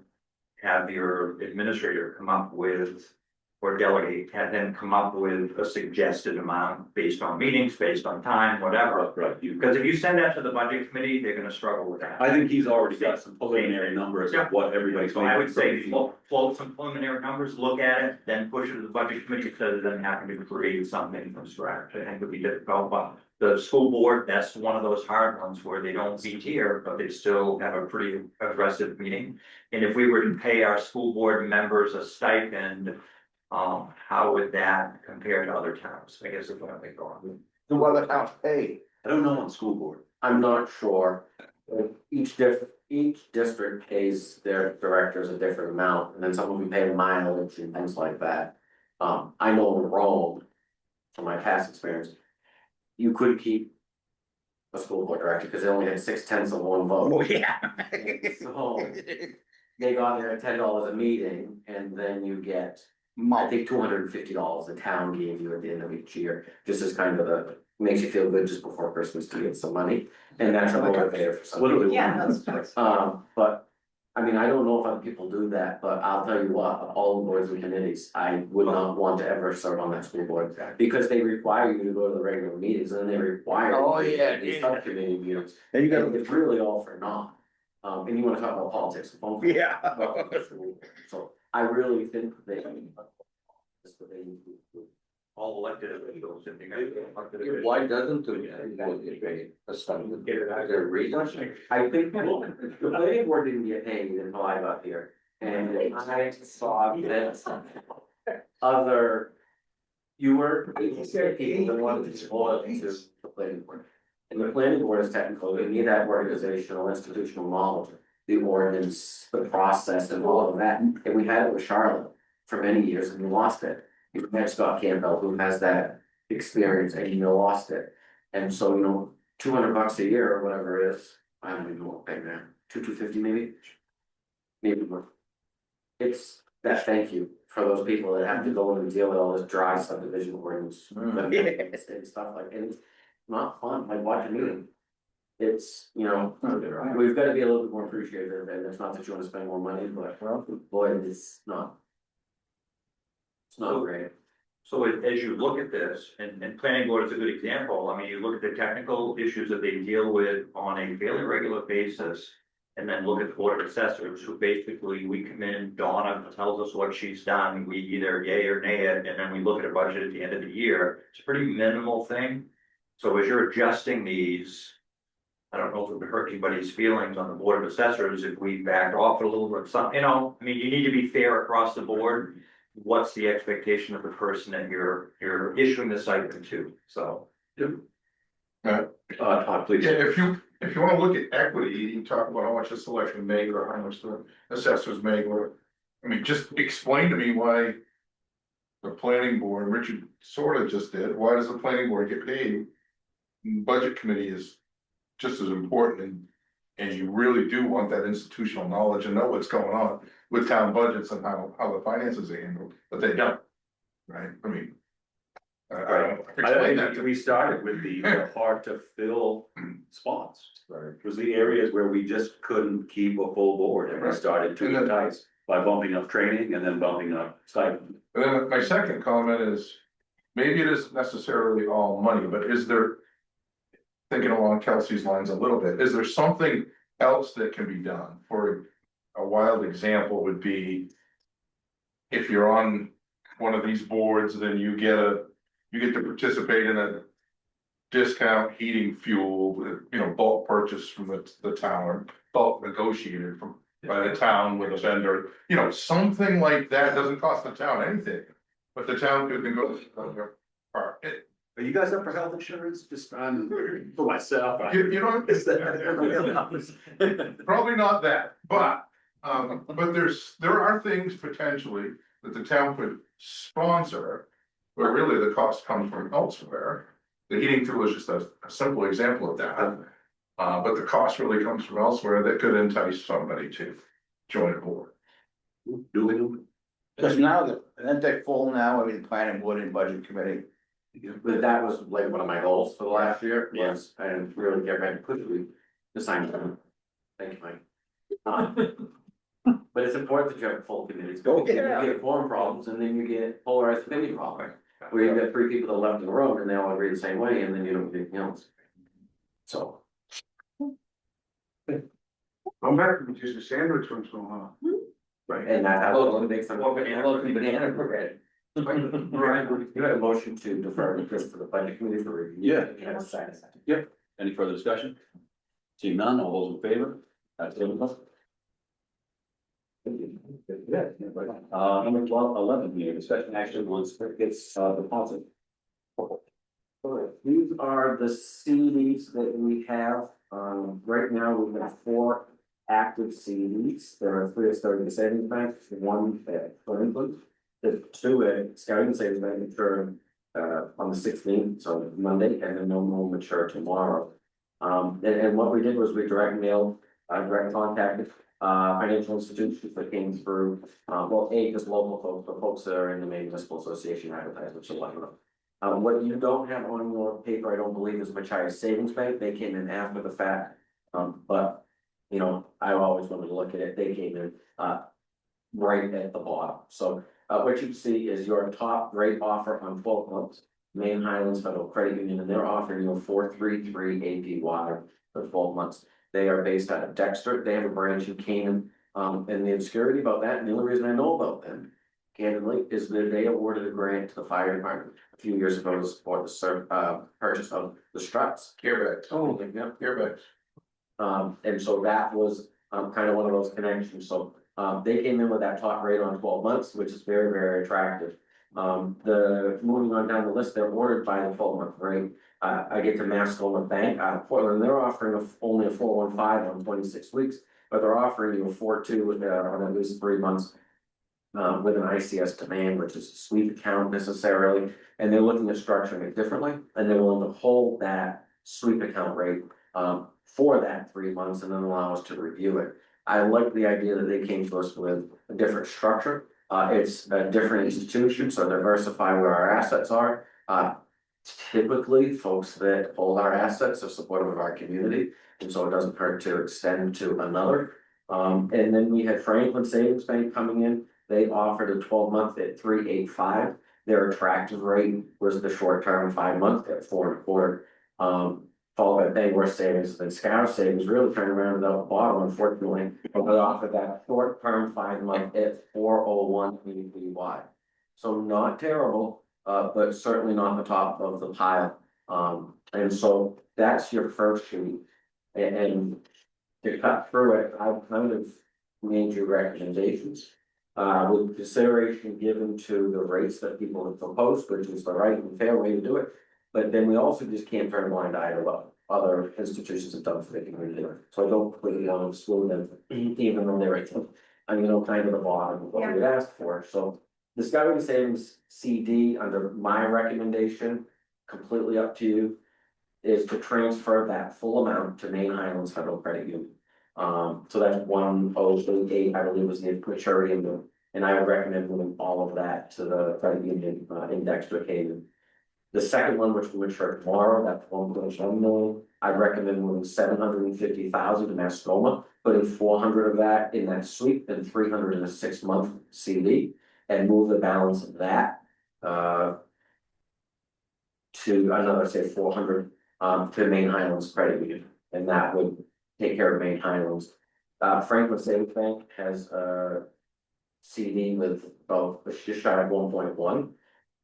have your administrator come up with, or delegate, have them come up with a suggested amount based on meetings, based on time, whatever. Right, Because if you send that to the budget committee, they're gonna struggle with that. I think he's already got some preliminary numbers of what everybody's. So I would say float some preliminary numbers, look at it, then push it to the budget committee instead of them having to create something from scratch. I think would be difficult, but the school board, that's one of those hard ones where they don't meet here, but they still have a pretty aggressive meeting. And if we were to pay our school board members a stipend, how would that compare to other towns? I guess is what I'm thinking. Do other towns pay? I don't know on school board. I'm not sure. Each district pays their directors a different amount, and then some of them pay mileage and things like that. I know in Rome, from my past experience, you could keep a school board director, because they only had 6/10 of one vote. Oh, yeah. So they got there at $10 a meeting, and then you get, I think, $250 the town gave you at the end of each year, just as kind of makes you feel good just before Christmas to get some money, and that's a motivator for some people. Literally. Yeah, that's. But, I mean, I don't know if other people do that, but I'll tell you what, of all the boards and committees, I would not want to ever serve on that school board. Because they require you to go to the regular meetings, and then they require. Oh, you to yeah, these yeah. subcommittee meetings, Then you and gotta, it's really all for naught. And you wanna talk about politics, the phone. yeah. So I really think they. That's what they need to do. All elected officials, if you Why doesn't the, a study, is there a reason? I think the planning board didn't get paid until I got here, and I saw that other. You were the one that's loyal to the planning board. And the planning board is technical, you need that organizational, institutional knowledge, the ordinance, the process and all of that, and we had it with Charlotte for many years and we lost it. You met Scott Campbell, who has that experience, and you lost it. And so, $200 a year or whatever it is, I don't even know what pay now, $250 maybe? Maybe more. It's that thank you for those people that have to go and deal with all this dry subdivision ordinance. Mm. And stuff like, and it's not fun, like watching meeting. It's, you know, we've gotta be a little bit more appreciative, and it's not that you wanna spend more money, but boy, it's not. It's not great. So as you look at this, and planning board is a good example, I mean, you look at the technical issues that they deal with on a fairly regular basis. And then look at the board of assessors, who basically, we come in, Donna tells us what she's done, we either yay or nay it, and then we look at a budget at the end of the year. It's a pretty minimal thing. So as you're adjusting these, I don't know if it would hurt anybody's feelings on the board of assessors if we backed off a little bit, some, you know, I mean, you need to be fair across the board. What's the expectation of the person that you're issuing the stipend to, so. Todd, please. Yeah, if you wanna look at equity, you talk about how much the selection make or how much the assessors make, or, I mean, just explain to me why. The planning board, Richard sort of just did, why does the planning board get paid? Budget committee is just as important, and you really do want that institutional knowledge and know what's going on with town budgets and how the finances are handled, but they don't. Right, I mean. Explain that to me. We started with the hard to fill spots. Right. It was the areas where we just couldn't keep a full board, and we Right. started to And then- entice by bumping up training and then bumping up stipend. And then my second comment is, maybe it isn't necessarily all money, but is there? Thinking along Kelsey's lines a little bit, is there something else that can be done? For a wild example would be. If you're on one of these boards, then you get to participate in a. Discount heating fuel, you know, bulk purchase from the town, or bulk negotiated from by the town with a vendor, you know, something like that, doesn't cost the town anything. But the town could negotiate on their part. Are you guys up for health insurance? Just for myself. You don't, probably not that, but there are things potentially that the town could sponsor. Where really the cost comes from elsewhere. The heating fuel is just a simple example of that. But the cost really comes from elsewhere that could entice somebody to join a board. Doing Because now, aren't they full now, I mean, planning board and budget committee? But that was like one of my goals for the last year, was, and really get ready quickly to sign them. Thank you, Mike. But it's important that you have full committees, because you get forum problems, and then you get polarized opinion problems. Where you get three people that left in the room and they all agree the same way, and then you don't get anything else. So. I'm back to just a sandwich once in a while. Right. And that's how it makes them. Banana bread. Right, you had a motion to defer this to the budget committee for review. Yeah. You had a second. Any further discussion? Seeing none, all those in favor? That's it. Number 11 here, discussion action on certificates deposit. These are the CDs that we have, right now, we've got 4 active CDs, there are 3 at Starting Savings Bank, 1 at Franklin. There's 2 at Starting Savings Bank mature, on the 16th, so Monday, and then no more mature tomorrow. And what we did was we direct mailed, direct contacted, financial institutions that came through, well, just local folks, but folks that are in the Maine Municipal Association advertisers, so like them. What you don't have on your paper, I don't believe, is Machias Savings Bank, they came in after the fact, but, you know, I always wanted to look at it, they came in, right at the bottom, so, what you see is your top rate offer on 12 months. Maine Highlands Federal Credit Union, and they're offering you a 4.33 APY for 12 months. They are based out of Dexter, they have a branch in Canaan, and the obscurity about that, and the only reason I know about them. Candidly, is that they awarded a grant to the fire department a few years ago to support the purchase of the struts. Care bags. Oh, yeah. Care bags. And so that was kind of one of those connections, so they came in with that top rate on 12 months, which is very, very attractive. The moving on down the list, they're ordered by the 12-month rate. I get to Mascoma Bank out of Portland, they're offering only a 4.15 on 26 weeks, but they're offering you a 4.2 on at least 3 months. With an ICS demand, which is a sweep account necessarily, and they're looking at structuring it differently, and they're willing to hold that sweep account rate for that 3 months and then allow us to review it. I like the idea that they came to us with a different structure. It's a different institution, so diversify where our assets are. Typically, folks that hold our assets are supportive of our community, and so it doesn't hurt to extend to another. And then we had Franklin Savings Bank coming in, they offered a 12-month at 3.85. Their attractive rate was the short-term 5-month at 4.25. Followed by Bangor Savings, then Scout Savings really trying to round it out the bottom, unfortunately, but they offered that short-term 5-month at 4.01 APY. So not terrible, but certainly not the top of the pile. And so that's your first sheet. And to cut through it, I've kind of made your recommendations. With consideration given to the rates that people have proposed, which is the right and fair way to do it. But then we also just can't turn a blind eye to what other institutions have done for the community. So I don't completely want to exclude them, even though they're, kind of the bottom of what we'd asked for. So Discovery Savings CD under my recommendation, completely up to you, is to transfer that full amount to Maine Highlands Federal Credit Union. So that's 1,088, I believe was the maturity in the, and I would recommend moving all of that to the credit union index to Haven. The second one, which will mature tomorrow, that's 1.1 million. I recommend moving 750,000 to Mascoma, putting 400 of that in that sweep and 300 in a 6-month CD, and move the balance of that to another, say, 400 to Maine Highlands Credit Union, and that would take care of Maine Highlands. Franklin Savings Bank has a CD with about just shy of 1.1.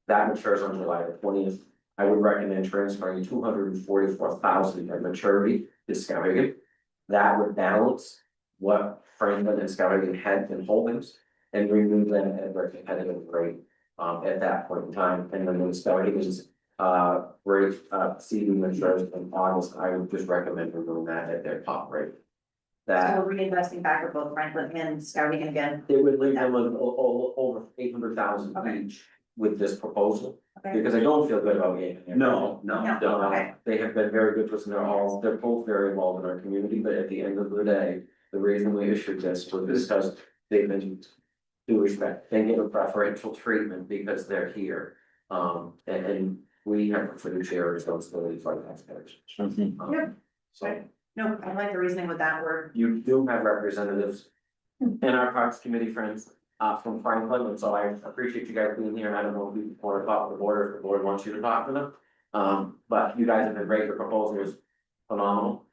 That matures on July the 20th. I would recommend transferring 244,000 at maturity to Skowhegan. That would balance what Franklin and Skowhegan had in holdings and remove them at their competitive rate at that point in time. And then when Skowhegan's rate CD matures in August, I would just recommend removing that at their top rate. So That we're reinvesting back with both Franklin and Scouting again. it would leave them with over 800,000 Okay. each with this proposal, Okay. because I don't feel good about getting it. No. Okay. They have been very good to us, and they're both very involved in our community, but at the end of the day, the reason we issued this was because they've been, due respect, they get a preferential treatment because they're here. And we have a fiduciary responsibility for our taxpayers. Yeah. So No, I like the reasoning with that word. you do have representatives in our Parks Committee friends from Franklin, and so I appreciate you guys being here, and I don't know if you want to talk to the board, or if the board wants you to talk to them. But you guys have been great, your proposal is phenomenal.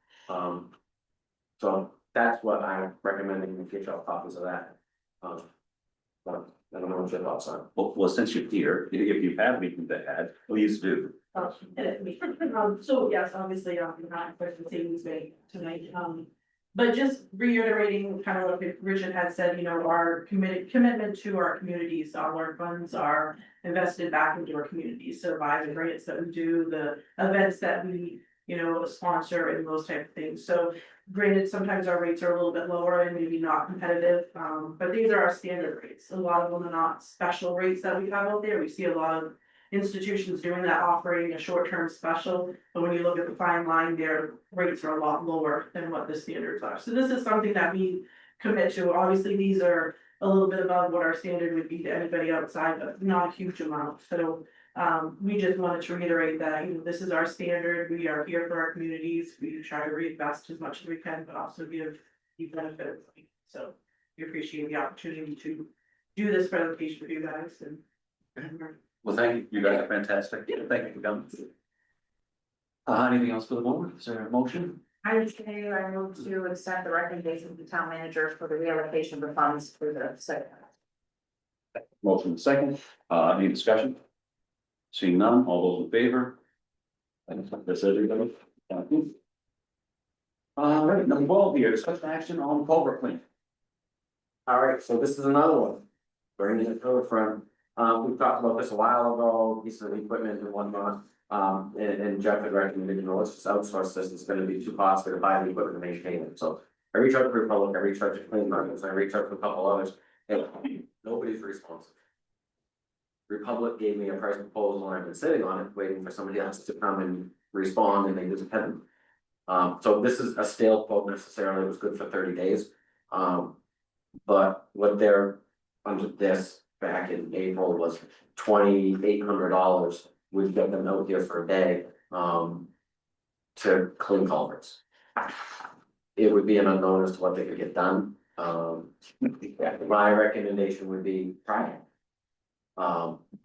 So that's what I'm recommending, if you get your copies of that. But I don't know what your thoughts are. Well, since you're here, if you have anything to add, please do. So yes, obviously, I'm not question savings bank tonight, but just reiterating kind of what Richard had said, our commitment to our communities, our funds are invested back into our communities. So by the grants that we do, the events that we, sponsor and those type of things. So granted, sometimes our rates are a little bit lower and maybe not competitive, but these are our standard rates. A lot of them are not special rates that we have out there. We see a lot of institutions doing that, offering a short-term special, but when you look at the fine line, their rates are a lot lower than what the standards are. So this is something that we commit to. Obviously, these are a little bit above what our standard would be to anybody outside, but not a huge amount. So we just wanted to reiterate that, this is our standard. We are here for our communities. We try to reinvest as much as we can, but also give you benefits. So we appreciate the opportunity to do this presentation for you guys and. Well, thank you. You guys are fantastic. Thank you for coming. Anything else for the board? Is there a motion? I would say I move to accept the recommendation of the town manager for the reallocation of the funds for the second. Motion second. Any discussion? Seeing none, all those in favor? That's everybody. Thank you. All right, number 12 here, discussion action on culvert clean. All right, so this is another one, bringing it to the front. We talked about this a while ago, pieces of equipment and whatnot. And Jeff had recommended, let's just outsource this, it's gonna be too costly to buy the equipment and maintain it, so. I reached out to Republic, I reached out to Clean Markets, I reached out to a couple others, and nobody's responsive. Republic gave me a price proposal, and I've been sitting on it, waiting for somebody else to come and respond, and they just haven't. So this is a stale quote necessarily, it was good for 30 days. But what they're under this back in April was $2,800. We'd get them out here for a day, to clean culverts. It would be an unknown as to what they could get done. My recommendation would be try it.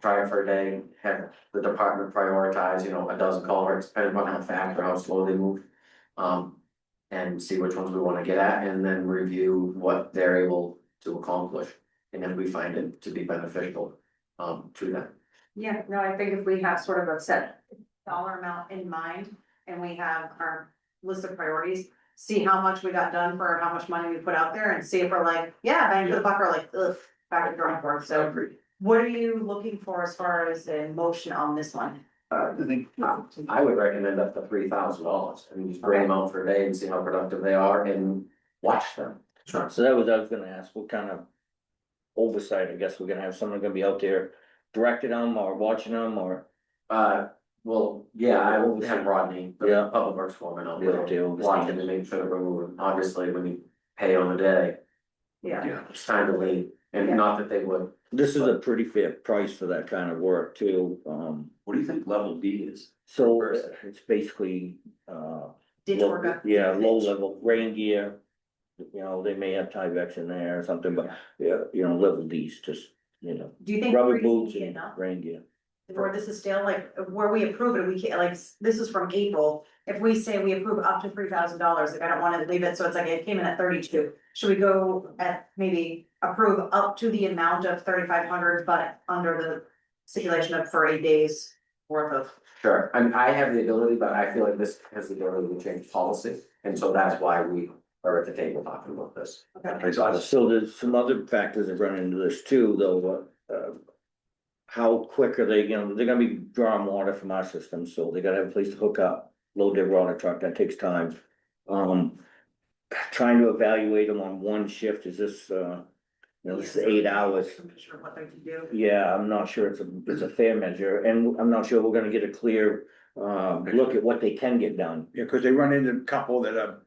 Try it for a day, have the department prioritize, a dozen culverts, depending on how fast or how slow they move. And see which ones we wanna get at, and then review what they're able to accomplish. And if we find it to be beneficial, to them. Yeah, no, I think if we have sort of a set dollar amount in mind and we have our list of priorities, see how much we got done for how much money we put out there and see if we're like, yeah, bang for the buck, or like, ugh, back at drawing board. So what are you looking for as far as a motion on this one? I think. I would recommend up to $3,000. I mean, just bring them out for a day and see how productive they are and watch them. So that was, I was gonna ask, what kind of oversight, I guess, we're gonna have someone gonna be out there directing them or watching them or? Well, yeah, I will have Rodney, the Yeah. public works foreman, I'll Yeah, they'll watch him and make sure that we're moving. Obviously, when you pay on a day, Yeah, it's time to leave, and Yeah. not that they would. This is a pretty fair price for that kind of work too, What do you think level D is? so Person. it's basically, ditch low- work up. yeah, low level rain gear. They may have Tyvek in there or something, but yeah, level D's just, Do you think rubber three's gonna boots be and enough? rain gear. Where this is still like, where we approve it, we can't, like, this is from April. If we say we approve up to $3,000, like, I don't wanna leave it, so it's like, it came in at 32. Should we go at maybe approve up to the amount of 3,500, but under the stipulation of for 8 days worth of? Sure, I have the ability, but I feel like this has the ability to change policy, and so that's why we are at the table talking about this. So there's some other factors that run into this too, though, how quick are they, they're gonna be drawing water from our system, so they gotta have a place to hook up, load their water truck, that takes time. Trying to evaluate them on one shift, is this, this is 8 hours. I'm not sure what they can do. Yeah, I'm not sure it's a fair measure, and I'm not sure we're gonna get a clear, look at what they can get done. Yeah, cause they run into a couple that are,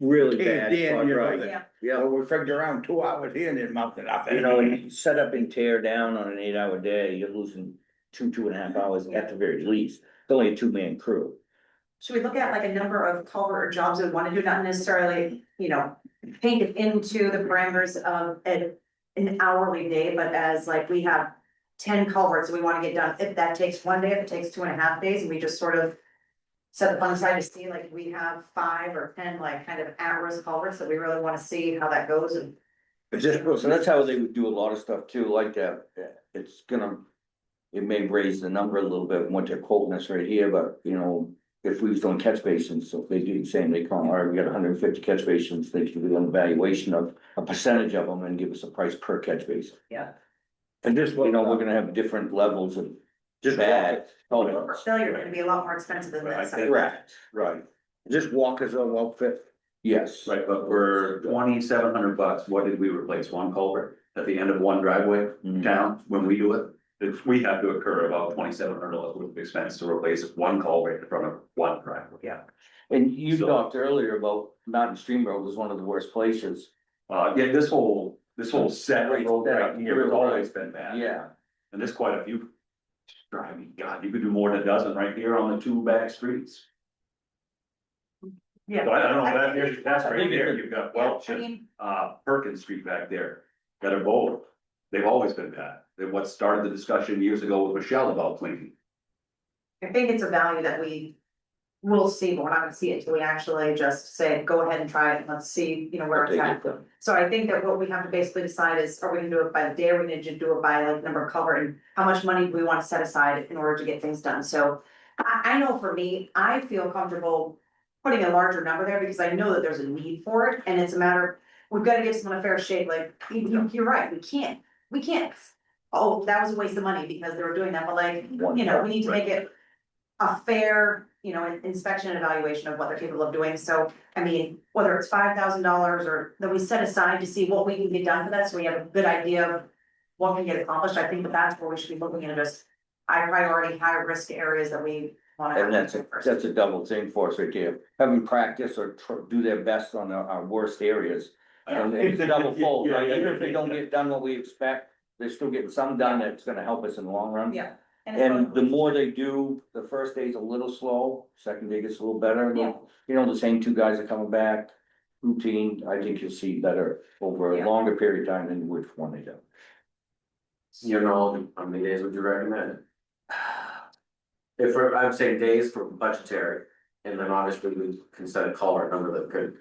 Really Caved bad, in, you know, right, Yeah. yeah. well, we figured around 2 hours here and then mounted up. And you set up and tear down on an 8 hour day, you're losing 2.5 hours at the very least. It's only a 2-man crew. Should we look at like a number of culvert or jobs we wanna do, not necessarily, paint it into the parameters of an hourly day, but as like we have 10 culverts we wanna get done, if that takes 1 day, if it takes 2.5 days, and we just sort of set the fun aside to see, like, we have 5 or 10, like, kind of at-risk culverts that we really wanna see how that goes and. So that's how they would do a lot of stuff too, like that. It's gonna, it may raise the number a little bit, what they're quoting us right here, but if we was doing catch basins, so if they do the same, they call, all right, we got 150 catch basins, they can do an evaluation of a percentage of them and give us a price per catch basin. Yeah. And just, we're gonna have different levels of Just bad. Failure gonna be a lot more expensive than this. Correct, right, Just walk as a well fit. yes. Right, but for $2,700, what did we replace? One culvert at the end of one driveway down when we do it? We have to incur about $2,700 worth of expense to replace one culvert in front of one driveway. Yeah. And you So- talked earlier about Mountain Stream Road was one of the worst places. Yeah, this whole set right here has always been bad. Yeah, And there's quite a few. I mean, God, you could do more than a dozen right here on the 2 back streets. Yeah. So I don't know, that's I right think there, you've got Yeah, Welch I and mean, Perkins Street back there, that are both, they've always been bad. They're what started the discussion years ago with Michelle about cleaning. I think it's a value that we will see, but we're not gonna see it until we actually just say, go ahead and try it, and let's see, where what they it's get at. done. So I think that what we have to basically decide is, are we gonna do it by the day, or are we gonna do it by like number of cover, and how much money do we wanna set aside in order to get things done? So I know for me, I feel comfortable putting a larger number there, because I know that there's a need for it, and it's a matter, of we've gotta give someone a fair shake, like, you're right, we can't. Oh, that was a waste of money because they were doing that, but like, we need to make it a fair, inspection and evaluation of what they're capable of doing. So, I mean, whether it's $5,000 or that we set aside to see what we can get done for that, so we have a good idea of what can get accomplished, I think that that's where we should be looking at, just high priority, high risk areas that we wanna have. And that's a double thing for us right there, have them practice or do their best on our worst areas. And it's double fold, right? Even if they don't get done what we expect, they're still getting some done that's gonna help us in the long run. Yeah. And the more they do, the first day's a little slow, second day gets a little better. Yeah. You know, the same two guys are coming back, routine, I think you'll see better over Yeah. a longer period of time than you would when they do. You know, how many days would you recommend? If we're, I'm saying days for budgetary, and then obviously we can set a color number that could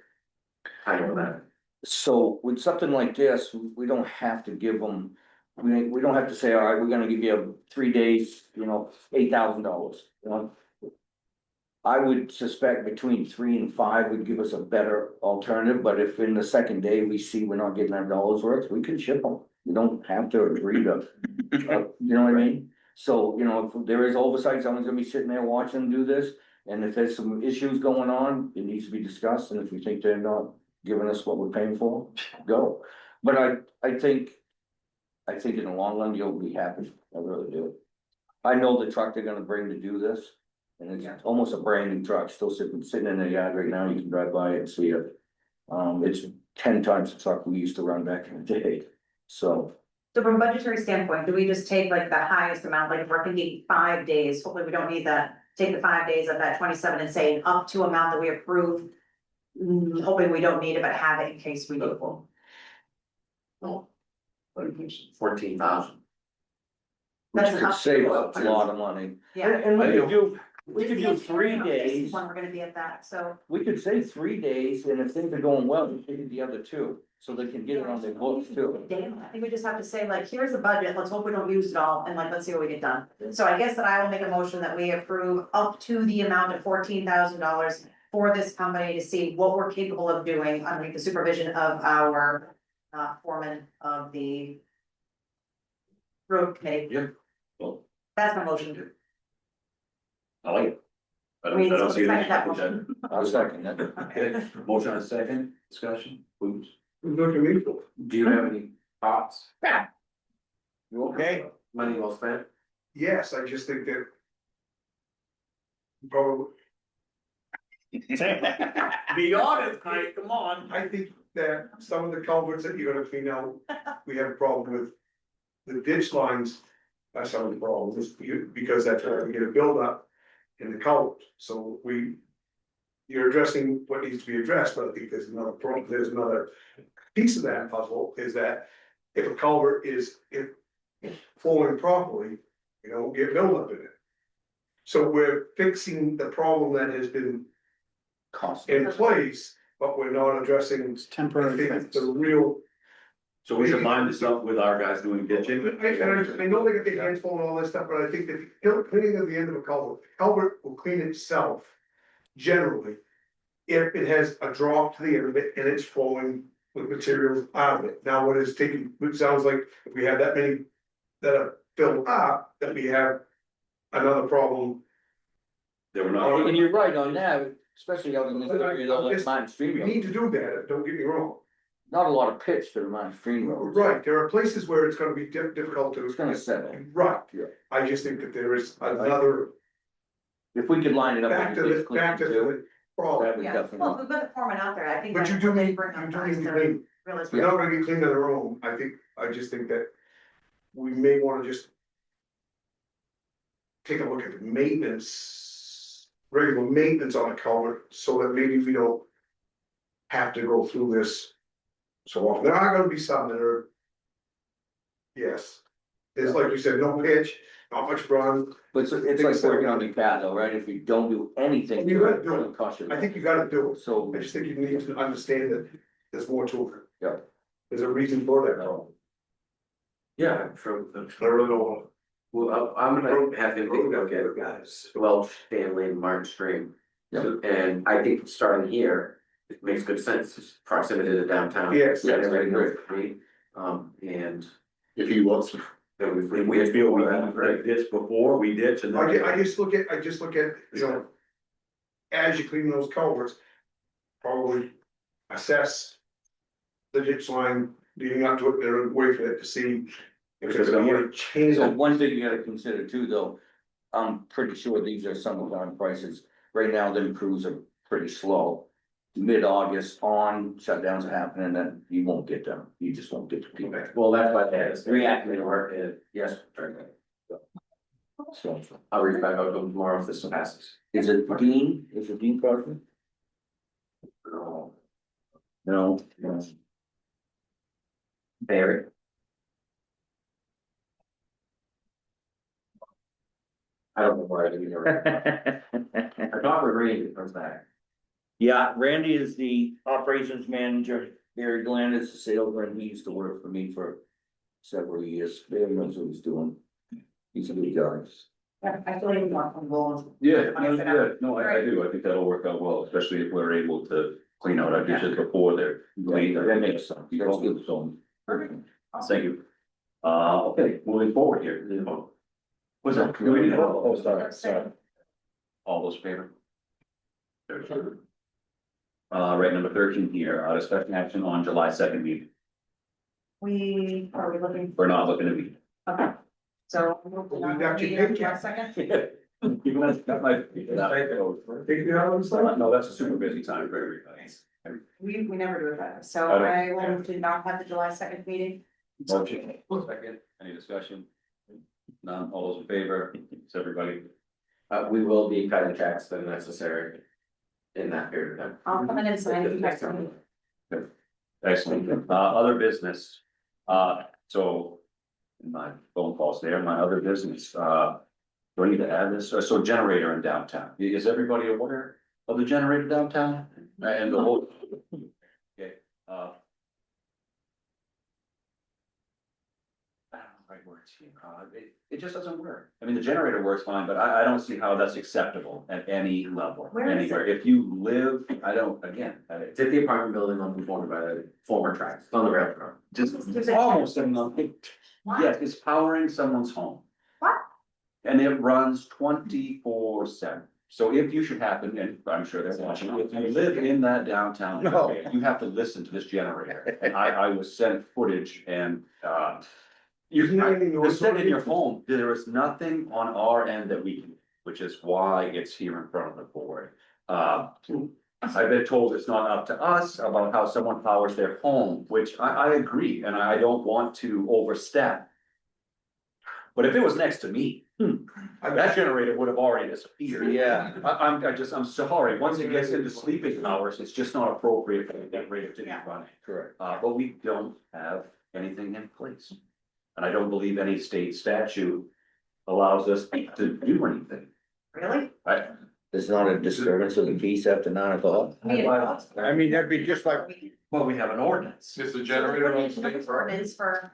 handle that. So with something like this, we don't have to give them, we don't have to say, all right, we're gonna give you 3 days, you know, $8,000, you know? I would suspect between 3 and 5 would give us a better alternative, but if in the second day we see we're not getting our dollars worth, we can ship them. We don't have to agree to, you know what I mean? So, you know, if there is oversight, someone's gonna be sitting there watching them do this, and if there's some issues going on, it needs to be discussed, and if we think they're not giving us what we're paying for, go. But I think in the long run, you'll be happy, I really do. I know the truck they're gonna bring to do this, and it's almost a brand new truck, still sitting in the yard right now, you can drive by it and see it. It's 10 times the truck we used to run back in the day, so. So from a budgetary standpoint, do we just take like the highest amount, like if we're thinking 5 days, hopefully we don't need that, take the 5 days of that 27 and say up to amount that we approve. Hoping we don't need it, but have it in case we do. 14,000. Which That's could enough. save us a lot of money. Yeah. And we could do 3 days, When we're gonna be at that, so. we could say 3 days, and if things are going well, we could do the other 2, so they can get it on their books too. Damn, I think we just have to say like, here's the budget, let's hope we don't use it all, and like, let's see what we get done. So I guess that I will make a motion that we approve up to the amount of $14,000 for this company to see what we're capable of doing under the supervision of our foreman of the road committee. Yeah. Well, That's my motion. I like it. I I mean, don't it's see second any. that motion. I'll second that. Okay, motion on second, discussion, please. Look at me. Do you have any thoughts? You okay? Money well spent? Yes, I just think that. Probably, Be honest, Mike, come on. I think that some of the culverts that you're gonna clean out, we have a problem with. The ditch lines, that's some of the problems, because that's where we get a buildup in the culvert, so we. You're addressing what needs to be addressed, but I think there's another problem, there's another piece of that puzzle, is that if a culvert is flowing properly, you don't get buildup in it. So we're fixing the problem that has been Cost. in place, but we're not addressing, It's I temporary think, fix. the real. So we should line this up with our guys doing ditching. I know they get their hands full and all this stuff, but I think that cleaning at the end of a culvert will clean itself. Generally, if it has a drop to the end of it and it's flowing with materials out of it. Now, what is taking, it sounds like if we have that many that are filled up, that we have another problem. They were not. And you're right on that, especially out in this area, though, like Mine Stream We need Road. to do that, don't get me wrong. Not a lot of pitch to the Mine Stream Road. Right, there are places where it's gonna be difficult to. It's gonna settle. Right, Yeah. I just think that there is another, If we could line it up. back to with the, this back to cleaning too, the problem. that would Yeah, definitely. well, if we've got the foreman out there, I think. But you that do they need, bring you up do price, need to they're clean, realistic. we're not gonna get cleaned on our own, I just think that. We may wanna just. Take a look at the maintenance, regular maintenance on a culvert, so that maybe we don't. Have to go through this. So often, there are gonna be some that are. Yes, it's like you said, no pitch, not much run, But it's like working on the pad though, right? If we don't do anything. You gotta do it. it'll cost you I think you gotta do it. So, I just think you need to understand that there's more to it. Yeah. There's a reason for that problem. Yeah, sure. I really don't want. Well, I'm gonna have him take a look at guys, Welch, Stanley, and Martin Stream. Yeah. And I think starting here, it makes good sense, it's proximity to downtown. Yes. Yes, I Everybody knows agree. it, and. If he was, then if we feel we had ditch before, we ditch and then. I just look at, you know. As you clean those culverts. Probably assess. The ditch line leading up to it, there and wait for it to see. If there's gonna be a change. so one thing you gotta consider too, though, I'm pretty sure these are some of our prices. Right now, them crews are pretty slow. mid-August on, shutdowns are happening, then you won't get them, you just won't get the people. Well, that's why that is reactivating work, yes, So, I'll reach back out to them tomorrow if this passes. is it Dean Crosby? No. Barry. I don't know where I didn't hear. I thought we agreed comes back. Yeah, Randy is the operations manager, Barry Glenn is the salesman, he used to work for me for several years, Barry knows what he's doing. He's a good guy. I feel even more comfortable. Yeah, no, I do, I think that'll work out well, especially if we're able to clean out our dishes before they're cleaned. That makes sense, that's good, so. Thank you. Okay, moving forward here. Was that? Do we need to- Oh, sorry. All those in favor? Right, number 13 here, discussion action on July 2nd meeting. Are we looking, We're not looking to meet. okay, so. We got you picked. July 2nd? Even that might be. Take you out on the side. No, that's a super busy time for everybody. We never do it that, so I I will do not have the July 2nd meeting. Motion, second, any discussion? None, all those in favor, it's everybody. We will be cutting checks that are necessary in that period of time. I'll come in and sign it next time. Excellent, other business, so. My phone calls there, my other business, do I need to add this, so generator in downtown, is everybody aware of the generator downtown? And the whole. Okay, I don't know the right words here, it just doesn't work, I mean, the generator works fine, but I don't see how that's acceptable at any level, Where is anywhere, if you live, I don't, again. It's at the apartment building on the corner by the former tracks, it's on the railroad. Just There's a- almost, I mean, What? yes, it's powering someone's home. What? And it runs 24/7. So if you should happen, and I'm sure they're watching, if you live in that downtown No. area, you have to listen to this generator. And I was sent footage and, you sit in your home, there is nothing on our end that we can, which is why it's here in front of the board. I've been told it's not up to us about how someone powers their home, which I agree, and I don't want to overstep. But if it was next to me, that generator would have already disappeared. Yeah. I'm sorry, once it gets into sleeping hours, it's just not appropriate for the generator to be running. Correct. But we don't have anything in place. And I don't believe any state statute allows us to do anything. Really? It's not a disturbance of the peace after 9 o'clock. I mean, that'd be just like, Well, we have an ordinance Is the generator on state property? Ordinance for.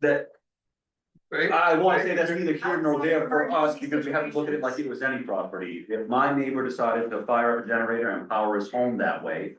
that, Right? I wanna say that's neither here nor there for us, because we have to look at it like it was any property. If my neighbor decided to fire up a generator and power his home that way,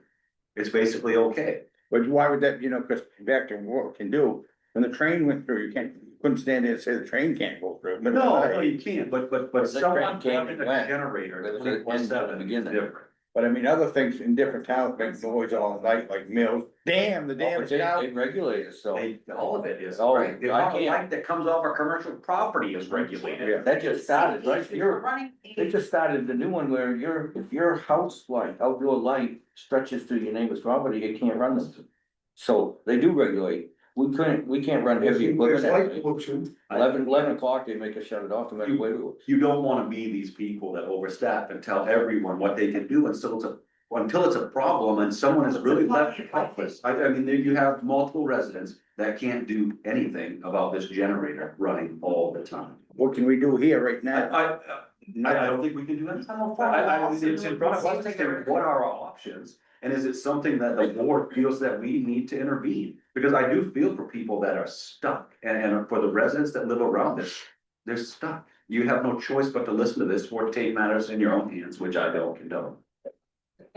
it's basically okay. but why would that, cause back to what we can do, when the train went through, couldn't stand there and say the train can't go through. middle of the No, night. you can't, but the someone train having a went. generator But it was 24/7 is beginning. different. But I mean, other things in different towns make noise all night, like mills, the damn is out. They regulate it, so. All of it is, Oh, right? The I amount of can't. light that comes off a commercial property is regulated. That just started, right? Running. They just started the new one where if your house light, outdoor light stretches to your neighbor's property, you can't run them. So they do regulate. We can't run heavy equipment There's at light night. pollution. 11 o'clock, they make us shut it off, no matter where we go. You don't wanna be these people that overstep and tell everyone what they can do until it's a problem and someone is really left helpless. I mean, there you have multiple residents that can't do anything about this generator running all the time. What can we do here right now? I don't think we can do anything. It's in front of us, to say, what are our options? And is it something that the board feels that we need to intervene? Because I do feel for people that are stuck, and for the residents that live around this, they're stuck. You have no choice but to listen to this or take matters in your own hands, which I don't condone.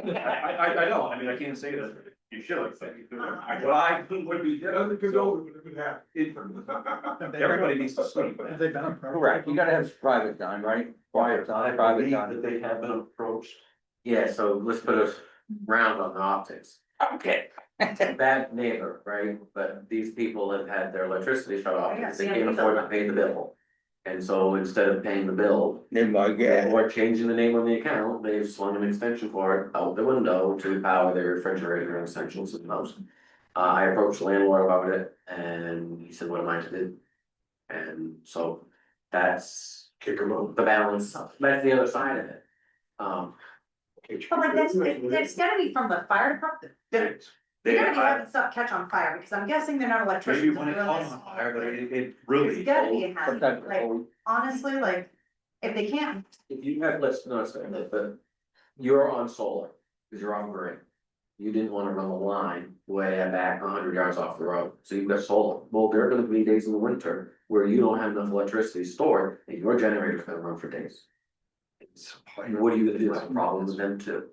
I don't, I mean, I can't say that you should, but I would be. Doesn't condone it, but it would happen. Everybody needs to sleep. Have they been approached? Correct, you gotta have private time, right? Quiet I time, private believe time. that they have been approached. Yeah, so let's put a round on the optics. Okay. Bad neighbor, right? But these people have had their electricity shut off because they Yeah, can't afford to pay the bill. And so instead of paying the bill, or changing the name on the account, they've swung an extension cord out the window to power their refrigerator and essentials in the house. I approached the landlord about it and he said, what am I to do? And so that's Kick them out. the balance, that's the other side of it. But like, that's gotta be from the fire department. They're gonna be having stuff catch on fire, because I'm guessing they're not electricians. Maybe when it and caught doing this. on fire, but it really. It's gotta be a hazard, Sometimes like, honestly, like, if they can't, If you have, let's not say that, but you're on solar, because you're on grid. You didn't wanna run the line way back 100 yards off the road, so you've got solar. Well, there are gonna be days in the winter where you don't have enough electricity stored, and your generator's gonna run for days. And what are you gonna do, have a problem with them too?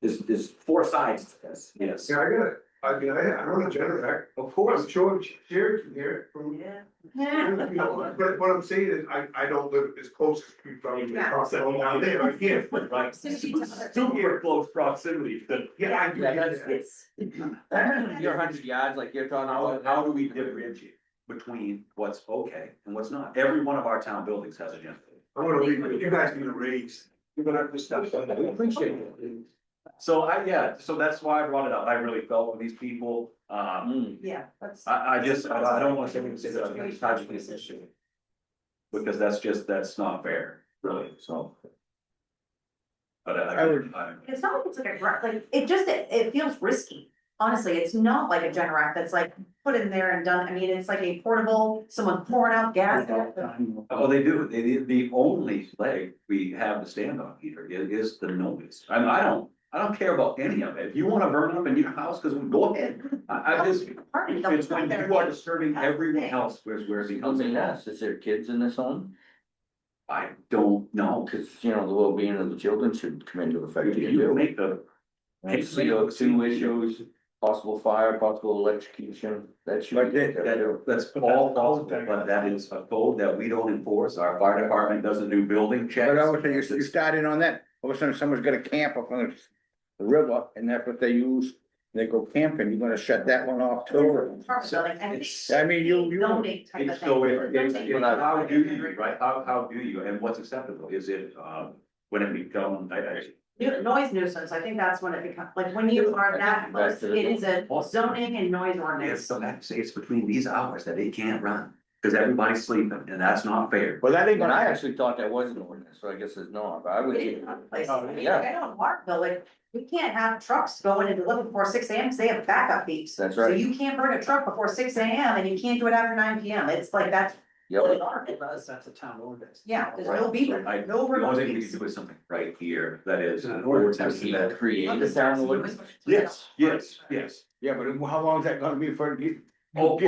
There's four sides to this. Yes. Yeah, I run a generator, of course, I'm sure Sherry can hear it from. yeah. You know, but what I'm saying is, I don't live as close as you probably Yeah. across that whole down there, I can't. Right. Super close proximity. Yeah, I do. Yeah, that's- It's. You're 100 yards, like you're talking How, about. how do we differentiate between what's okay and what's not? Every one of our town buildings has a generator. I'm gonna leave, it. You guys need a raise. You're gonna have to stop. We appreciate it. So so that's why I brought it up. I really felt for these people. Yeah, that's. I don't wanna say that I'm gonna touch this issue. Because that's not fair, really, so. But I would. It's not like it's like a, it feels risky. Honestly, it's not like a Generac that's like put in there and done. I mean, it's like a portable, someone pouring out gas. Oh, they do. The only leg we have to stand on here is the noise. I don't care about any of it. If you wanna burn up in your house, cause go ahead. I just, it's when you are disturbing everyone else, where it Let becomes a me problem. ask, is there kids in this home? I don't know. Cause, you know, the well-being of the children should come into effect here You too. make the. And CO2 issues, possible fire, possible electrocution, that should. But be that- looked at too. That's all possible, but that is a code that we don't enforce. Our fire department doesn't do building checks. But I would say you started on that, all of a sudden someone's got a camp up on the river, and that's what they use. They go camping, you're gonna shut that one off too. I mean, you- Zoning type of It's so, thing. how do you, right, how do you, and what's acceptable, is it, when it becomes, Noise nuisance, I think that's when it becomes, like, when you are that close, it is a zoning and noise yes, ordinance. so I have to say, it's between these hours that they can't run, cause everybody's sleeping, and that's not fair. Well, that ain't But I gonna, actually thought that was an ordinance, so I guess it's not, but I would. It is in other places. Oh, I mean, yeah. like, I know in Markville, like, we can't have trucks going into living before 6 a.m. because they have backup beats. That's So right. you can't burn a truck before 6 a.m. and you can't do it after 9 p.m. It's like, that's Yep. what Markville does. That's a town ordinance. Yeah, there's no beat, I- no The only remote thing we beats. can do is something right here, that is. an To ordinance that- create a town ordinance. Yes, yes. yeah, but how long is that gonna be for? Oh,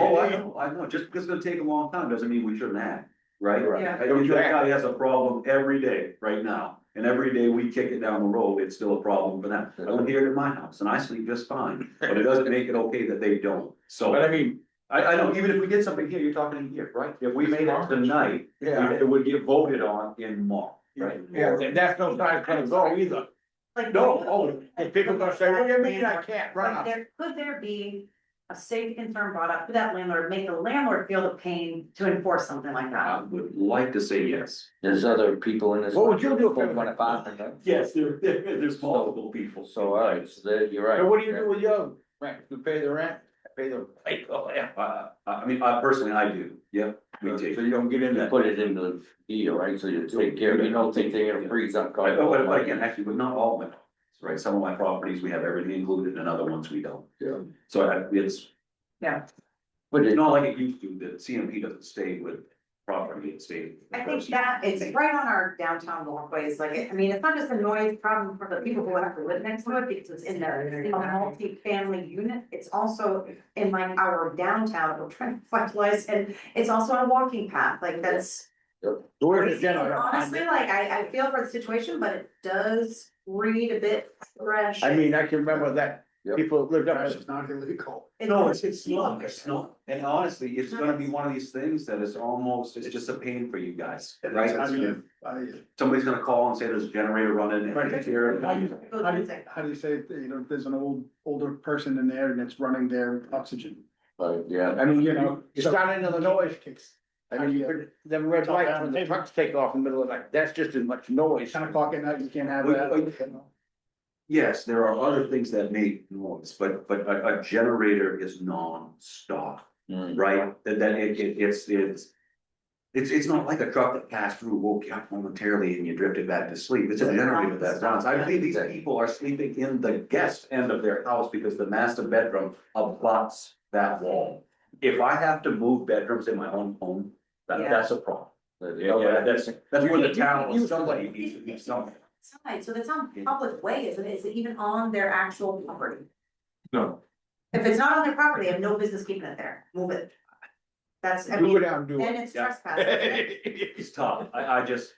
I know, just because it's gonna take a long time doesn't mean we shouldn't act, right? Yeah. That guy has a problem every day, right now, and every day we kick it down the road, it's still a problem for them. I don't hear it in my house, and I sleep just fine, but it doesn't make it okay that they don't, so. But I mean, I know, even if we did something here, you're talking here, right? If we made it tonight, yeah, it would get voted on in March, right? yeah, that's no time it's gonna go either. Like. No, If people gonna say, what do you mean I can't run Like, up? could there be a safety concern brought up to that landlord, make the landlord feel the pain to enforce something like that? I would like to say yes. There's other people in this. What would you do if Full it was- one apartment, huh? Yes, there's multiple people. So, all right, so there, you're right. So what do you do with your rent? You pay the rent, pay the. I mean, I personally, I do, yep, we So take. you don't get in You that. put it into the deal, right, so you take care of it, you don't think they're gonna freeze up. Right, but again, actually, but not all my properties, right? Some of my properties, we have everything included, and other ones we don't. Yeah. So it's But it's it, not like it used to, that CMP doesn't stay with property, it stays. with the I think person. that it's right on our downtown walkways, like, I mean, it's not just a noise problem for the people who have to live next to it, because it's in a multi-family unit. It's also in like our downtown, we're trying to vitalize, and it's also a walking path, like that's. So where's the generator? Honestly, like, I feel for the situation, but it does read a bit fresh. I mean, I can remember that Yep. people lived up. Trash is not illegal. No, it's not, and honestly, it's gonna be one of these things that is almost, it's just a pain for you guys, right? I mean, Somebody's gonna call and say there's a generator running. Right. and here, How do you say, you know, there's an older person in there and it's running their oxygen? but, yeah, I mean, you know, you start into the noise, Kicks. I mean, them red lights when the trucks take off in the middle of the night, that's just as much noise. 10 o'clock at night, you can't have Wait, that. wait. Yes, there are other things that make noise, but a generator is non-stop, right? It's not like a truck that passed through, woke you up momentarily and you drifted back to sleep. It's a generator that runs. I believe these people are sleeping in the guest end of their house because the master bedroom abuts that wall. If I have to move bedrooms in my own home, that's a problem. Yeah, that's where the town or somebody needs to do something. Side, so that's on public way, isn't it? Is it even on their actual property? No, If it's not on their property, they have no business keeping it there, move it. That's, I You go mean, down and do then it. it's trespass. isn't it? It's tough. I just,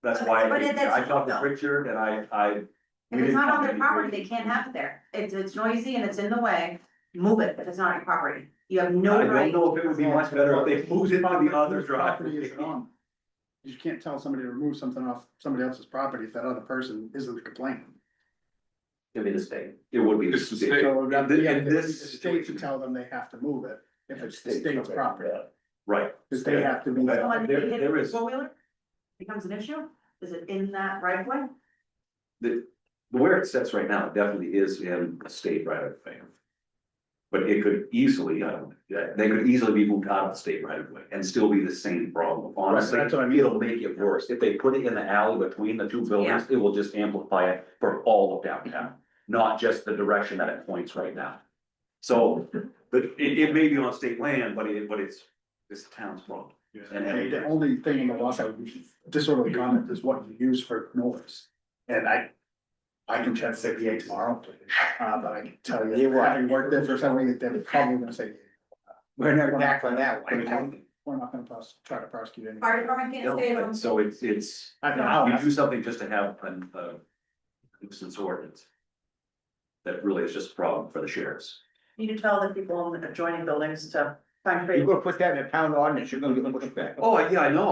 that's why But that's I talked to tough, though. Richard and I. If it's not on their property, they can't have it there. It's noisy and it's in the way, move it if it's not on your property. You have no I right. don't know if it would be much better if they moved it to the other Whose property is driveway. it on? You can't tell somebody to remove something off somebody else's property if that other person isn't complaining. It'd be the state. It would be the It's the state. state. So that, In yeah, this the state should tell them they have to move it if it's the state's property, Right. because they have to be. Right. Someone There- hit there a is- four-wheeler, becomes an issue? Is it in that right of way? The where it sits right now, it definitely is in a state right of way. But it could easily, they could easily be moved out of the state right of way and still be the same problem. Honestly, That's what I mean. it'll make it worse. If they put it in the alley between the two buildings, it will just amplify it for all of downtown. Not just the direction that it points right now. So, but it may be on state land, but it's the town's problem. And the only thing in the law that would be disorderly conduct is what you use for noise. And I can check CPA tomorrow, but I can tell you, having worked there for somebody, they're probably gonna say. We're never tackling that one. We're not gonna try to prosecute anyone. Fire department can't stay No, on. so it's, I don't know. you do something just to have a nuisance ordinance. That really is just a problem for the sheriffs. You can tell the people in the adjoining buildings to find. You're gonna put that in a town ordinance, you're gonna get pushback. Oh, yeah, I know,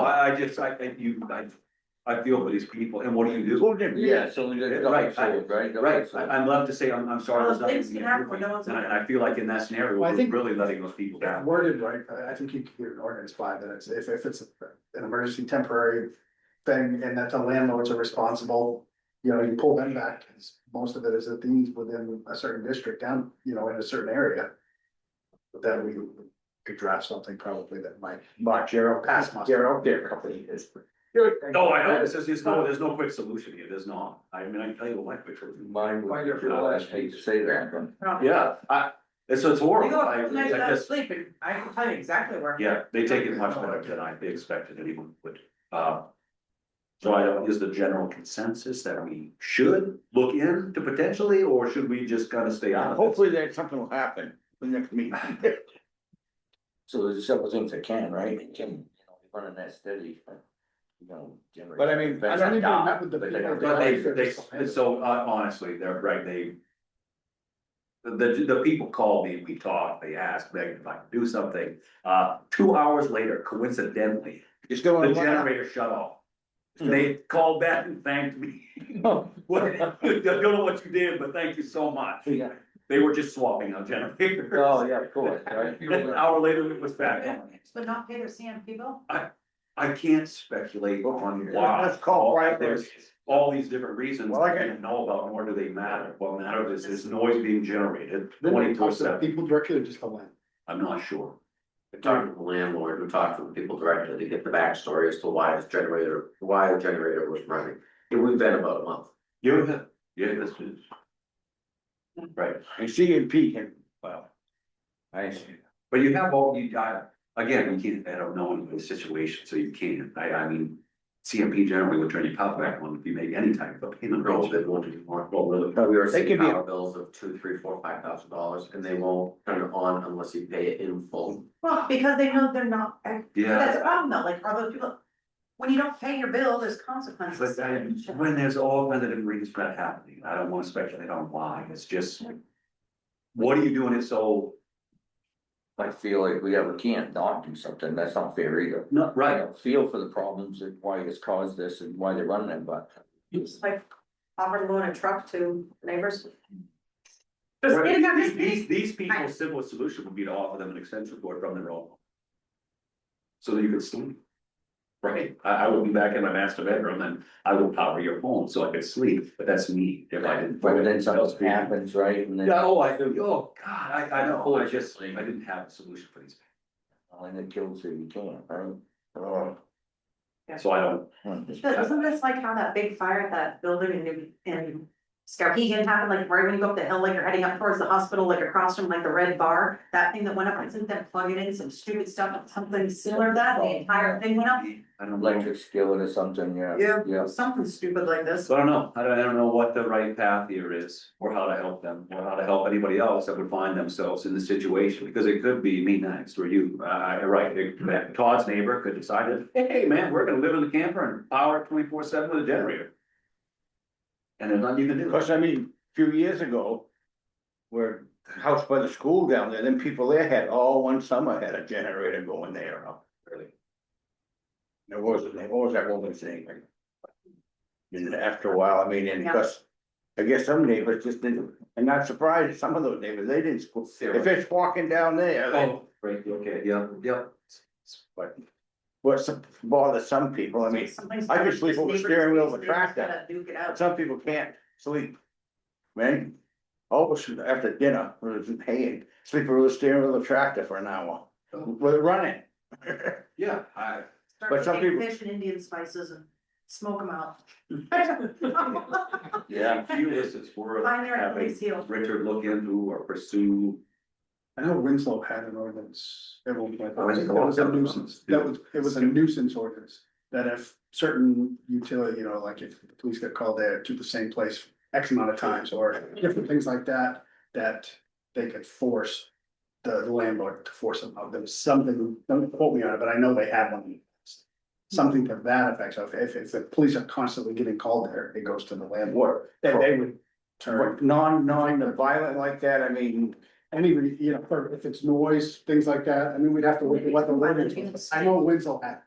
I feel for these people, and what do you do? Who did? Yeah, so we got Right, sold, right? Right, I'm love to say, I'm sorry. Well, there's nothing things we can can happen do. when no one's And looking. I feel like in that scenario, Well, I we're think- really letting those people down. Worded right, I think you could get an ordinance by that, it's, if it's an emergency temporary thing, and that the landlords are responsible. You know, you pull them back, 'cause most of it is that these within a certain district down, you know, in a certain area. But then we could draft something probably that might. Mark, you're Pass muster. you're out there a couple of years. Oh, I know, there's no quick solution here, there's not, I mean, I can tell you what quick solution. Mine would be the last, hate to say that, but Yeah, it's You horrible, go I up, nice night's just, sleep, and I can tell you exactly where. yeah, they take it much better than I expected anyone would. So I don't, is the general consensus that we should look into potentially, or should we just kind of stay out of it? Hopefully that something will happen the next meeting. so there's several things that can, right? It can, you know, running that steady. You know, generate. But I mean, I don't even met with the But they people. But they, so honestly, they're right, the people called me, we talked, they asked Megan if I could do something. 2 hours later, coincidentally, You're still the on. generator shut off. They called back and thanked me. Well, I don't know what you did, but thank you so much. Yeah. They were just swapping out generators. Oh, yeah, of course, right? An hour later, it was back on. But not pay their CMP bill? I can't speculate on Let's why. call Brian. There's all these different reasons Well, I I got- don't know about, nor do they matter. What matters is noise being generated Then we 24 talk to the 7. people directly, or just the land. I'm not sure. We talked to the landlord, we talked to the people directly to get the backstory as to why the generator was running. And we've been about a month. Yeah, this is. Right, And CMP can, well, I, but you have all, again, we can't, I don't know anybody's situation, so you can't, I mean. CMP generally would turn your power back on if you make any type of payment. No, they won't anymore. We are They seeing could be- power bills of $2, $3, $4, $5,000, and they won't turn it on unless you pay it in full. Well, because they know they're not, Yeah. that's a problem though, like, are those people, when you don't pay your bill, there's consequences. But when there's all kind of different reasons for that happening, I don't wanna speculate on why, it's just. What are you doing it so, I feel like we ever can't not do something, that's not fair either. not I right, don't feel for the problems and why it's caused this and why they're running it, but. It's like offer to loan a truck to neighbors. Just kidding, I'm just kidding. these people's simplest solution would be to offer them an extension cord from their own. so that you could sleep. Right, I would be back in my master bedroom and I would power your phone so I could sleep, but that's me, if I didn't. But then something happens, right? And then, Yeah, oh, I do, oh, God, I know, I didn't have a solution for these. and it kills you, you can't, right? Oh. So I don't, Isn't this like how that big fire at that building in Skowhegan happened, like right when you go up the hill, like you're heading up towards the hospital, like across from like the red bar, that thing that went up, isn't that plugging in some stupid stuff, something similar to that, the entire thing went up? I don't know. Electric skillet or something, yeah. Yeah. Something stupid like this. So I don't know, I don't know what the right path here is, or how to help them, or how to help anybody else that would find themselves in this situation, because it could be me next, or you, right, Todd's neighbor could decide that, hey, man, we're gonna live in the camper and power 24/7 with a generator. And there's nothing you can do. Cause I mean, a few years ago, where the house by the school down there, then people there had, all one summer had a generator going there, really. There wasn't, what was that woman's name? And after a while, I mean, and Yeah. because, I guess some neighbors just didn't, I'm not surprised, some of those neighbors, they didn't, if it's walking down there, they. Oh, right, okay, yeah, yeah. But what's bothers some people, I mean, Sometimes I could sleep over the steering wheel of a neighbors tractor. gotta duke it but out. some people can't sleep. Man, all of us after dinner, we was paying, sleep over the steering wheel of a tractor for an hour, with it running. Yeah, Start but to some take people- fish and Indian spices and smoke them out. Yeah. a few lists it's worth Find their having Achilles heel. Richard look into or pursue. I know Winslow had an ordinance, it was like, Oh, I think it was a all- nuisance, it was a nuisance ordinance. That if certain utility, you know, like if the police get called there to the same place X amount of times, or different things like that. That they could force the landlord to force them out, there was something, don't quote me on it, but I know they had one. Something to that effect, so if the police are constantly getting called there, it goes to the landlord, then they would turn. Non-violent like that, I mean, And even, you know, if it's noise, things like that, I mean, we'd have to look at what the ordinance was. I know Winslow had.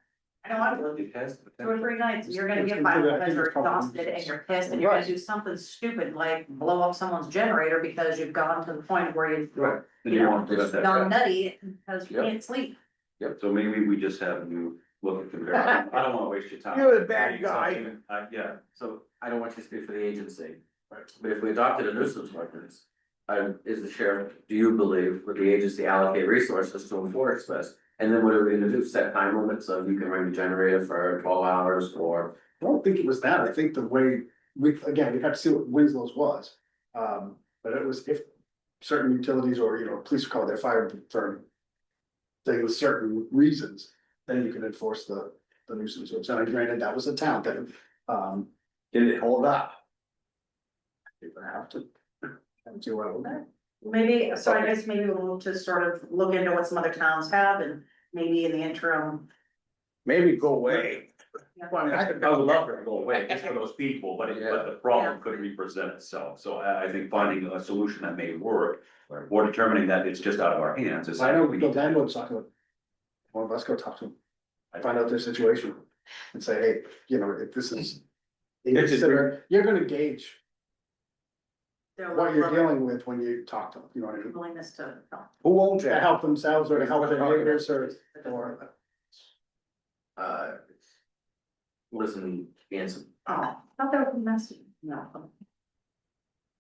I know I would. 2 or 3 nights, you're gonna get It's violent considered- I because think you're it's called exhausted and nuisance. you're pissed and you're gonna Right. do something stupid like blow up someone's generator because you've gone to the point where you've Right. You You know, want to prevent that. gone nutty because you Yep. can't sleep. So maybe we just have you look at compare, I don't wanna waste your time. You're the bad guy. Yeah, So I don't want you to speak for the agency, but if we adopted a nuisance ordinance. Is the sheriff, do you believe, would the agency allocate resources to enforce this? And then what are we gonna do, set time limits so you can run the generator for 12 hours or? I don't think it was that, I think the way, we have to see what Winslow's was. But it was if certain utilities or, you know, police call their fire firm. There was certain reasons, then you can enforce the nuisance, ordinance. And granted, that was a town thing, did it hold up? you're gonna have to. And do what. Maybe, so I guess maybe we'll just sort of look into what some other towns have and maybe in the interim. Maybe go away. Well, I mean, I I would love for it to go away, just for those people, but the problem could represent itself, so I think finding a solution that may work. Or determining that it's just out of our hands is. I know we the need to- landlord's talking to. One of us go talk to them. Find out their situation and say, hey, you know, if this is. You're gonna gauge what you're dealing with when you talk to them, you know what I mean? Willingness to help. Who owns To that? help themselves or to help their neighbors or. Listen, Anson, Oh, I thought that was a message, no.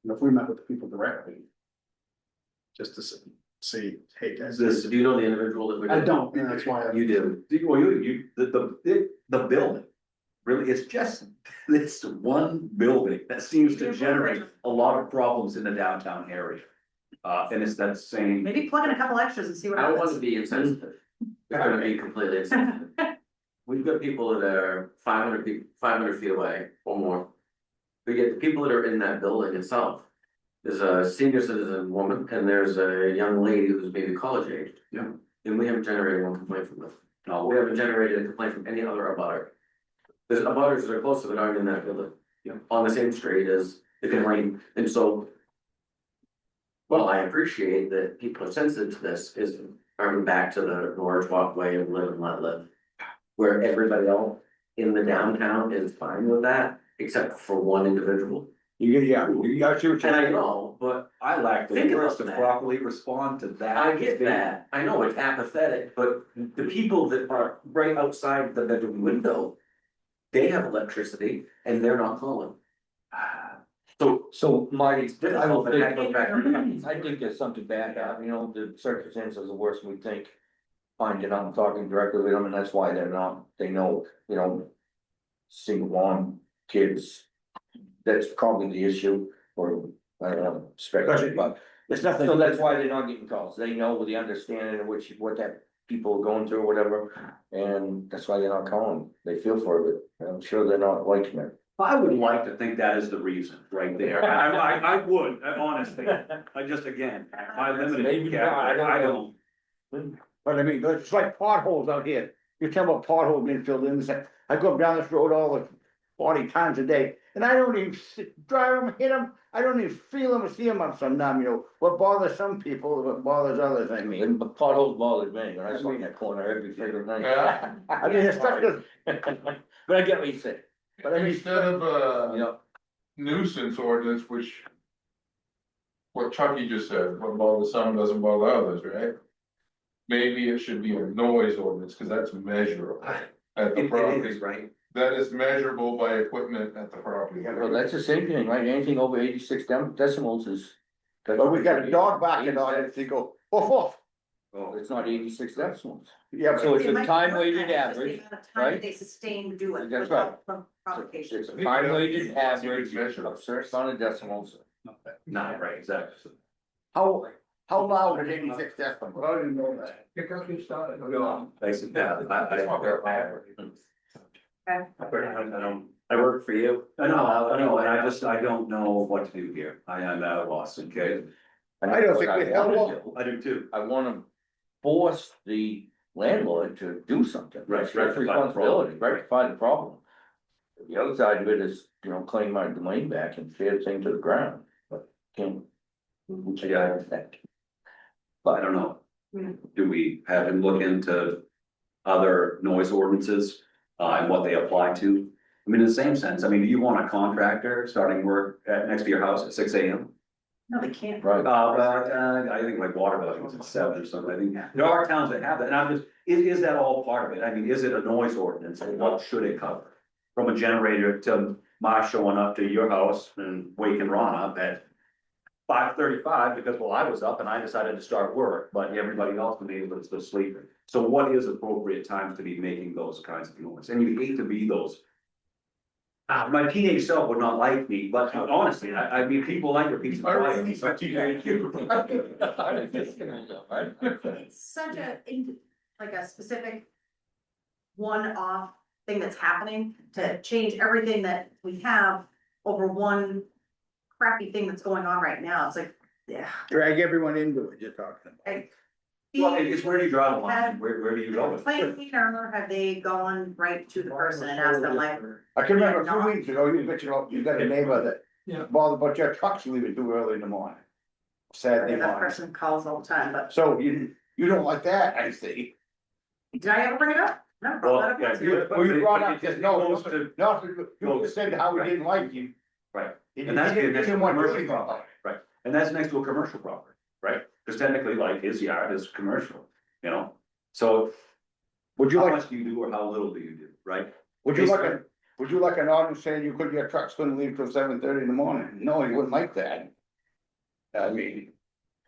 If we met with the people directly. Just to see, hey guys. This- do you know the individual that we? I don't, and that's why. You do. Well, the building, really, it's just, it's one building that seems to generate a lot of problems in the downtown area. And it's that same. Maybe plug in a couple extras and see what I don't want to happens. be insensitive. It's gonna be completely insensitive. We've got people that are 500 feet away or more. We get the people that are in that building itself. There's a senior citizen woman and there's a young lady who's maybe college age. Yeah. And we haven't generated one complaint from them. No, We haven't generated a complaint from any other abutter. There's abutters that are closer that aren't in that building. Yeah. On the same street as the complaint, and so. Well, I appreciate that people are sensitive to this, is coming back to the Norridgewock way of live and let live. Where everybody else in the downtown is fine with that, except for one individual. Yeah, you got your. And I know, but I lack the Think of us words to to that. properly respond to that. I get that, I know it's apathetic, but the people that are right outside the bedroom window, they have electricity and they're not calling. So my, It's difficult, but that goes back to. I think there's something bad, you know, the circumstances are worse than we think. Finding out and talking directly with them, and that's why they're not, they know, you know. Single mom, kids, that's probably the issue, or, I don't know, speculation, but. It's nothing. So that's why they're not getting calls, they know with the understanding of what that people are going through or whatever, and that's why they're not calling, they feel for it, I'm sure they're not liking it. I would like to think that is the reason, right there. I would, honestly. I just, again, my limited. Maybe not, I don't know. But I mean, it's like potholes out here. You tell about potholes being filled in, I go up down this road all the 40 times a day, and I don't even drive them, hit them, I don't even feel them or see them, I'm so numb, you know. What bothers some people, what bothers others, I mean. And the potholes bothered me, when I saw that corner every single night. Yeah. I mean, it's such a, But I get what you said, but I mean. Instead of you a know, nuisance ordinance, which. What Chucky just said, what bothers some doesn't bother others, right? Maybe it should be a noise ordinance, cause that's measurable at the It property. is, right? That is measurable by equipment at the property. well, that's the same thing, right, anything over 86 decimals is. But we got a dog barking on it, they go, woof, woof. Oh, It's not 86 decimals. Yeah, So but it's a time-weighted average, right? They sustain to do it. That's right. From provocation. It's a time-weighted It's average measured. of certain amount of decimals. not right, exactly. how loud is 86 decibels? I didn't know that. No, basically, yeah, I work for you. I know, and I don't know what to do here. I am at a loss, okay? I don't think What we have wanna one. do, I do too. I wanna force the landlord to do something, Right, that's rectify the responsibility, problem. rectify the problem. The other side of it is, you know, claim my domain back and tear the thing to the ground, but can't. We can't have that. I don't know. Do we have him look into other noise ordinances, and what they apply to? I mean, in the same sense, I mean, do you want a contractor starting work next to your house at 6 AM? No, they can't. Right, I think like Waterville, I think it's at 7 or something, I think, there are towns that have that, and I'm just, is that all part of it? I mean, is it a noise ordinance, and what should it cover? From a generator to my showing up to your house and waking Ron up at 5:35, because, well, I was up and I decided to start work, but everybody else in the neighborhood's still sleeping. So what is appropriate times to be making those kinds of noise? And you hate to be those. My teenage self would not like me, but honestly, I mean, people like a piece of quiet. It's such like a specific one-off thing that's happening to change everything that we have over one crappy thing that's going on right now. It's like, yeah. Drag everyone into it, you're talking about. Well, it's where do you draw the line? Where do you go with it? Plain cleaner, have they gone right to the person and asked them like, I can remember a few weeks ago, you mentioned, you got a neighbor that bothered about your trucks leaving too early in the morning. Saturday that morning, person calls all the time, but so you don't like that, I see. did I ever bring it up? No. brought that up once. Well, you brought up, It just no, goes to- you just said how we didn't like you. Right. He And that's didn't- he next to didn't a want to do commercial anything about property, it. right? And that's next to a commercial property, right? Because technically, like, his yard is commercial, you know? So Would you how like, much do you do or how little do you do, right? would you like an ordinance saying you could, your truck's gonna leave till 7:30 in the morning? No, you wouldn't like that. I mean,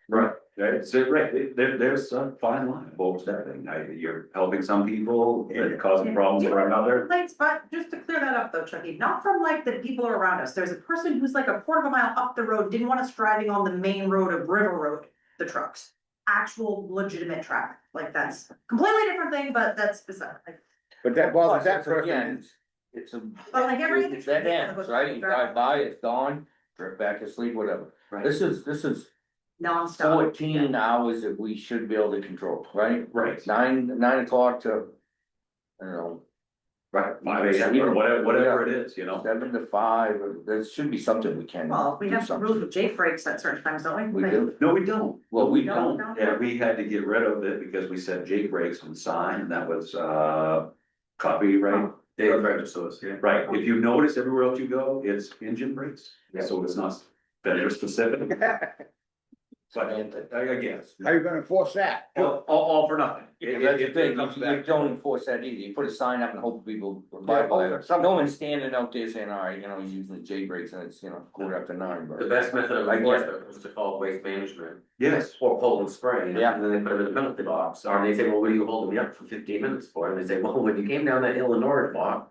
Right. Right, so, right, there's a fine line, both that thing, you're helping some people, and causing problems for another. Complaints, but just to clear that up though, Chucky, not from like the people around us. There's a person who's like a quarter of a mile up the road, didn't want us driving on the main road of River Road, the trucks. Actual legitimate traffic, like that's completely different thing, but that's beside, like, but that bothers that Plus, person. it's a. But like every other It's that tree, ends, right, you drive by, it's gone, drift back to sleep, whatever. Right. This is nonstop. 14 hours that we should be able to control, right? Right. 9 o'clock to, I don't know, Right, 5 AM or whatever it is, you know? 7 to 5, or there should be something we can. Well, we do have some something. rules with Jake breaks at certain times, don't we? We do, No, we don't. well, we don't. don't, Yeah, we had to get rid of it because we said Jake breaks and sign, and that was, copyright They register us, yeah. Right, if you notice everywhere else you go, it's engine brakes, Yeah. so it's not vendor specific. But I guess, How you gonna enforce that? all for nothing. Yeah, that's the thing, comes you back to- don't enforce that either, you put a sign up and hope people abide by it. No one's standing out there saying, all right, you know, he's using the J brakes and it's, you know, 9:15, The but. best method of I get enforcement was to call waste management Yes, or Poland spray, Yeah. and then they put them in the penalty box, or they say, well, what are you holding me up for 15 minutes for? And they say, well, when you came down that hill in Norridgewock,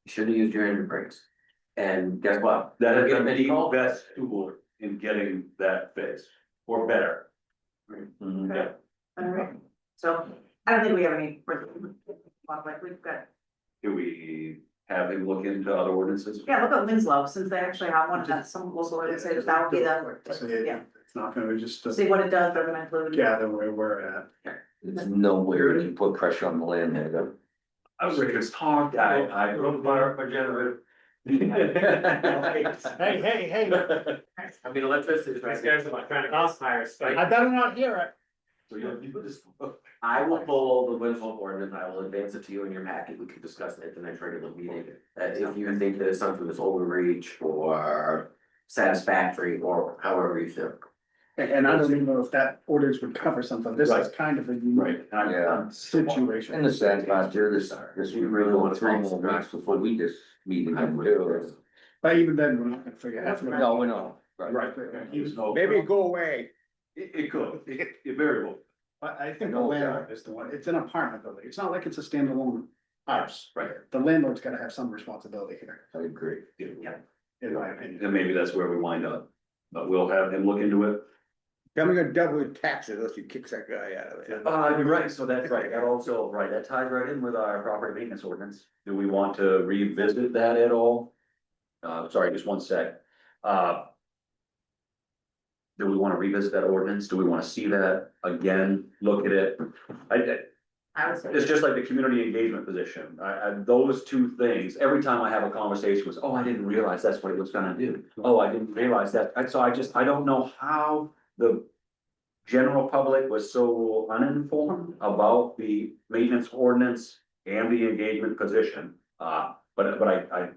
you should have used your engine brakes. And guess what? that is Get gonna them be the called. best tool in getting that fixed, or better. Mhm. Okay. All right, so I don't think we have any, like, we've got, Do we have him look into other ordinances? yeah, look at Winslow, since they actually have one, that's some local ordinances, that would be So, the, yeah, It's not gonna be just see what it does, they're gonna include. gather where we're at. There's nowhere to put pressure on the landlord. I was ready to talk, I wrote my generator. Hey, hey, hey, I mean, electricity is right. I better not hear it. So you put this. I will pull the Winslow ordinance, I will advance it to you in your packet, we can discuss it at the next regular meeting. If you think that it's something that's overreach or satisfactory, or however you feel. And I don't even know if that orders would cover something, this is kind of a unique Yeah. situation. And the sad part, here, this we really want 3 more weeks before we just meet again too. But even then, we're not gonna figure out. No, we know. Right. Maybe go away. It could, it very well. But I think the No, landlord is the one, it's an apartment building, it's not like it's a standalone house. Right. The landlord's gotta have some responsibility here, I agree. in my opinion. And maybe that's where we wind up, but we'll have him look into it. Then we're gonna double your taxes unless you kick that guy out of it. You're right, so that's right, that also, right, that ties right in with our property maintenance ordinance. Do we want to revisit that at all? Sorry, just one sec. Do we want to revisit that ordinance? Do we want to see that again, look at it? I would say. It's just like the community engagement position. Those two things, every time I have a conversation with, oh, I didn't realize that's what it was gonna do. Oh, I didn't realize that. So I don't know how the general public was so uninformed about the maintenance ordinance and the engagement position. But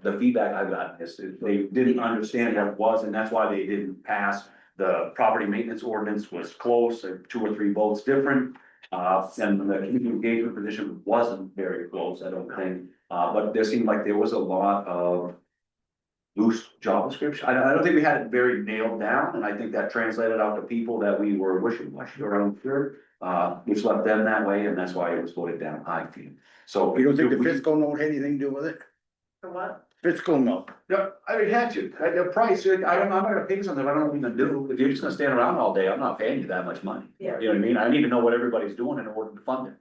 the feedback I've gotten is that they didn't understand what it was, and that's why they didn't pass. The property maintenance ordinance was close, 2 or 3 votes different. And the community engagement position wasn't very close, I don't think, but there seemed like there was a lot of loose job description. I don't think we had it very nailed down, and I think that translated out to people that we were wishy-washy around here. Which left them that way, and that's why it was voted down, I feel. So. You don't think the we- fiscal note had anything to do with it? For what? Fiscal note. No, I mean, had to, the price, I'm not gonna pay something I don't even do, if you're just gonna stand around all day, I'm not paying you that much money. Yeah. You know what I mean, I need to know what everybody's doing in order to fund it.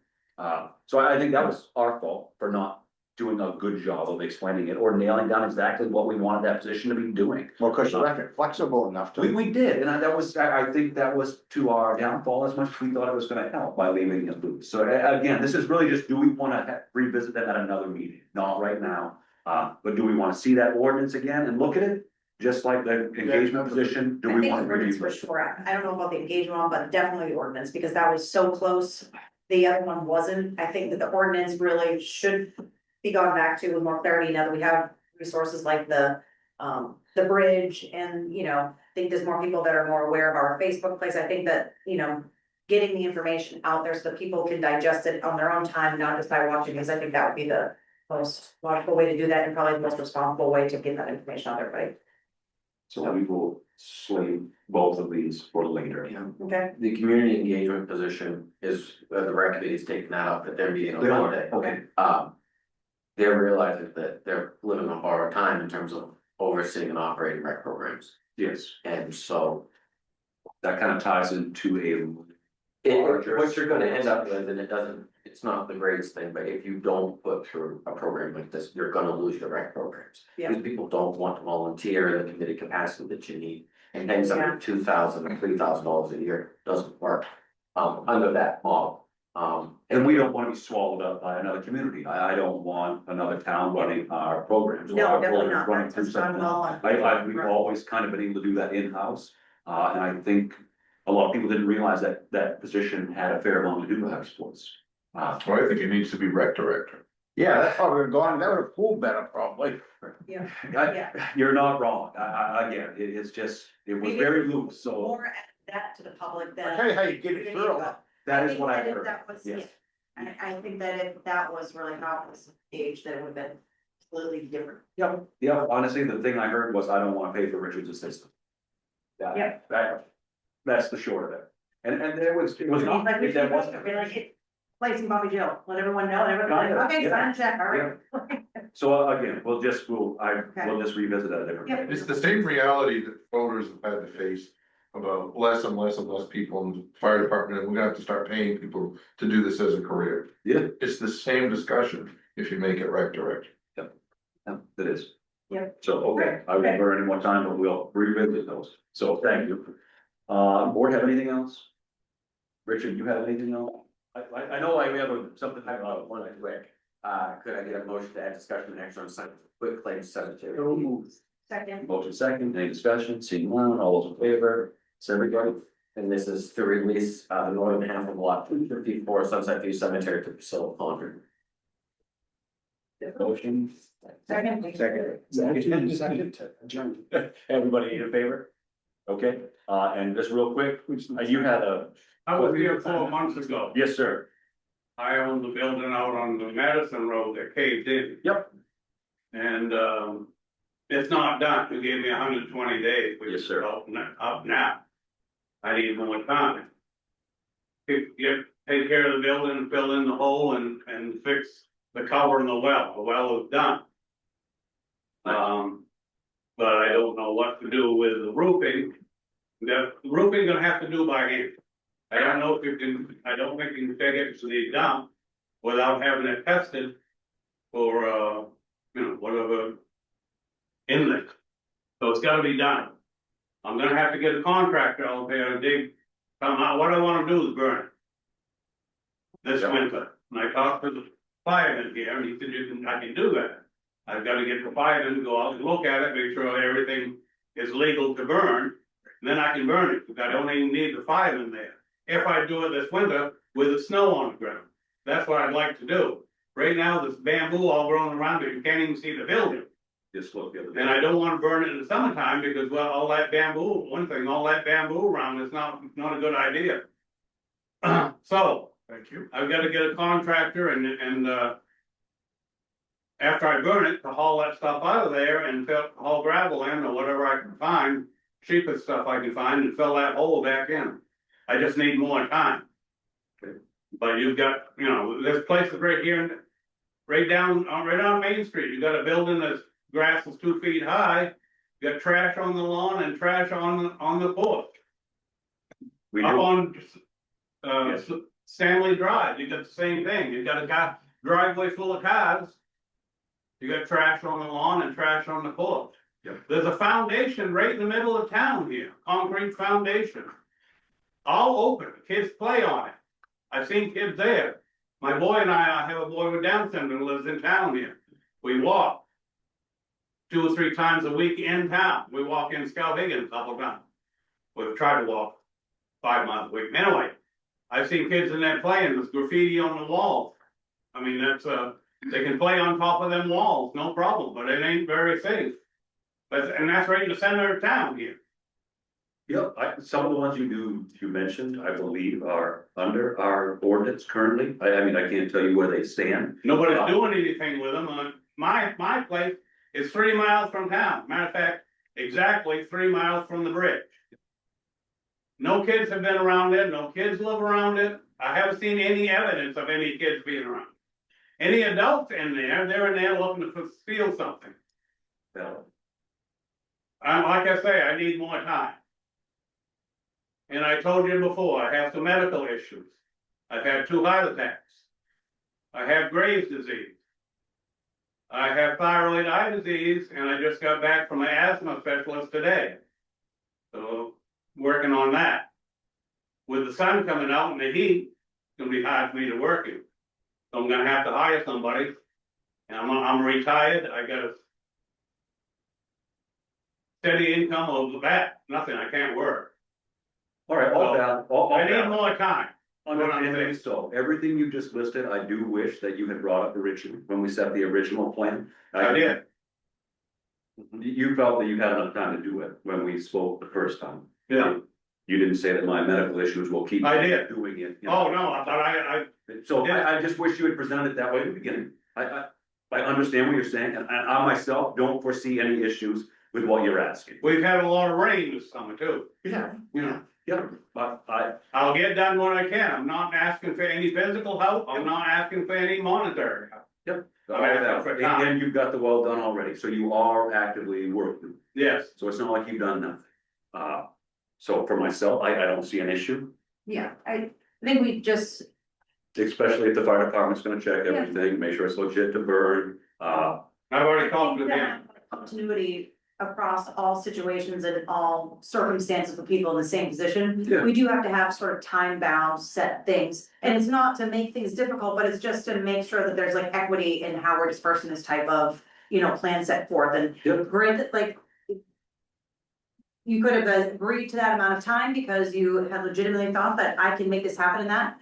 So I think that was our fault for not doing a good job of explaining it, or nailing down exactly what we wanted that position to be doing. Well, cause you left it flexible enough to. We did, and I think that was to our downfall as much as we thought it was gonna help by leaving it loose. So again, this is really just, do we wanna revisit that at another meeting? Not right now. But do we wanna see that ordinance again and look at it, just like the engagement position? Do I we think want the to ordinance review for it? sure, I don't know about the engagement one, but definitely the ordinance, because that was so close. The other one wasn't, I think that the ordinance really should be gone back to with more clarity now that we have resources like the bridge and, you know, I think there's more people that are more aware of our Facebook place, I think that, you know, getting the information out there so that people can digest it on their own time, not just by watching, because I think that would be the most logical way to do that, and probably the most responsible way to get that information out there, right? So we will slate both of these for later. Okay, The community engagement position is, the rec committee is taking that up at their meeting on They are, Monday. okay. They're realizing that they're living on borrowed time in terms of overseeing and operating rec programs, Yes, and so. that kind of ties into What you're gonna end up with, and it's not the greatest thing, but if you don't put through a program like this, you're gonna lose your rec programs. Yeah. Because people don't want to volunteer in the committed capacity that you need, and paying Yeah. somebody $2,000 or $3,000 a year doesn't work, under that model. and we don't want to be swallowed up by another community. I don't want another town running our programs. or no, our definitely programs not, running through that's not something. at all. We've always kind of been able to do that in-house, and I think a lot of people didn't realize that that position had a fair amount to do with our sports. Well, I think it needs to be rec director. Yeah, that's how we're going, that would have cooled better probably. Yeah. You're not wrong, again, it's just, it was Maybe very loose, so More that to the public I'll than. tell you how you get it through. that is what I think heard, that was- yes. I think that if that was really how it was staged, that it would have been completely different. Yeah, honestly, the thing I heard was, I don't wanna pay for Richard's assistant. Yep. That's the short of it, and it was not, Like, we that should wasn't. be like, it, placing Bobby Jill, let everyone know, and everyone, Kinda, okay, yeah. sign check, all right. So again, we'll just revisit that different. Yep. It's the same reality that voters have had to face about less and less and less people in the fire department, and we're gonna have to start paying people to do this as a career. Yeah. It's the same discussion if you make it right direct. Yeah, it is. Yeah. So, okay, I won't burn any more time, but we'll revisit those, so thank you. Board have anything else? Richard, you have anything else? I know we have something, One quick, could I get a motion to add discussion and action on some quick claim cemetery? Second. motion second, any discussion, seeing none, all those in favor, it's everybody. And this is to release, the northern half of lot 254 Sunset View Cemetery to Priscilla Ponder. Motion. Second. Second, adjourned. Everybody in favor? Okay, and just real quick, you had a, I was here 4 months ago. yes, sir, I owned the building out on the Madison Road that caved in. Yep. And, it's not done. You gave me 120 days. which Yes, sir. is up now. I need more time. Take care of the building, fill in the hole and fix the cover in the well. The well is done. But I don't know what to do with the roofing. The roofing gonna have to do by hand. I don't know if you can, I don't think you can take it to the dump without having it tested for, whatever inlet. So it's gotta be done. I'm gonna have to get a contractor out there to dig, what I wanna do is burn it. This winter, and I talked to the fireman here, and he said, I can do that. I've gotta get the fireman to go out and look at it, make sure everything is legal to burn, and then I can burn it, because I don't even need the fireman there. If I do it this winter with the snow on the ground, that's what I'd like to do. Right now, there's bamboo all growing around it, you can't even see the building. just look the other day. And I don't wanna burn it in the summertime, because, well, all that bamboo, one thing, all that bamboo around is not a good idea. So, Thank you. I've gotta get a contractor and after I burn it, to haul that stuff out of there and haul gravel in or whatever I can find, cheapest stuff I can find and fill that hole back in. I just need more time. But you've got, there's places right here, right on Main Street, you got a building that's grass is 2 feet high. You got trash on the lawn and trash on the porch. We Up do, on, Yes. Stanley Drive, you got the same thing, you got a driveway full of cars. You got trash on the lawn and trash on the porch. Yep. There's a foundation right in the middle of town here, concrete foundation. All open, kids play on it. I've seen kids there. My boy and I have a boy with Down syndrome who lives in town here. We walk 2 or 3 times a week in town. We walk in Scout Higgins a couple times. We've tried to walk 5 miles a week. Anyway, I've seen kids in there playing, there's graffiti on the walls. I mean, they can play on top of them walls, no problem, but it ain't very safe. And that's right in the center of town here. yep, some of the ones you mentioned, I believe, are under our ordinance currently. I mean, I can't tell you where they stand. Nobody's doing anything with them. My place is 3 miles from town. Matter of fact, exactly 3 miles from the bridge. No kids have been around it, no kids live around it. I haven't seen any evidence of any kids being around. Any adults in there, they're in there looking to steal something. So, Like I say, I need more time. And I told you before, I have some medical issues. I've had 2 heart attacks. I have Graves' disease. I have thyroid eye disease, and I just got back from my asthma specialist today. So, working on that. With the sun coming out and the heat, it's gonna be hard for me to work in. So I'm gonna have to hire somebody. And I'm retired, I got a steady income of the bat, nothing, I can't work. all right, all So, valid, all I need valid. more time. Understandably so, everything you just listed, I do wish that you had brought up originally, when we set the original plan. I did. You felt that you had enough time to do it when we spoke the first time. Yeah. You didn't say that my medical issues will keep. I did. Doing it. you know. Oh, no, but I, So I just wish you had presented it that way at the beginning. I understand what you're saying, and I myself don't foresee any issues with what you're asking. we've had a lot of rain this summer too. Yeah, yeah, but I'll get done when I can. I'm not asking for any physical help. I'm not asking for any monetary help. all that, and you've got the well done already, so you are actively working. Yes. So it's not like you've done nothing. So for myself, I don't see an issue, Yeah, I think we just, especially if the fire department's gonna check Yeah. everything, make sure it's legit to burn. I've already talked with him. continuity across all situations and all circumstances for people in the same position. Yeah. We do have to have sort of time bound set things, and it's not to make things difficult, but it's just to make sure that there's like equity in how we're dispersing this type of, plan set forth, and Yep. granted, like. You could have agreed to that amount of time because you had legitimately thought that I can make this happen in that.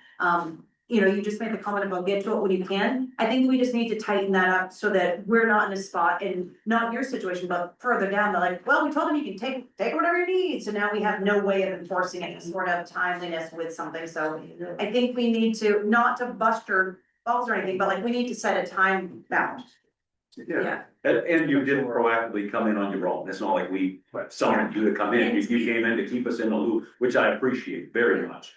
You just made the comment about get to it when you can. I think we just need to tighten that up so that we're not in a spot, and not your situation, but further down, they're like, well, we told him you can take whatever you need. So now we have no way of enforcing any sort of timeliness with something. So I think we need to, not to bust your balls or anything, but like we need to set a time bound. Yeah. And you didn't proactively come in on your own, it's not like we summoned you to come in, you came in to keep us in the loop, which I appreciate very much.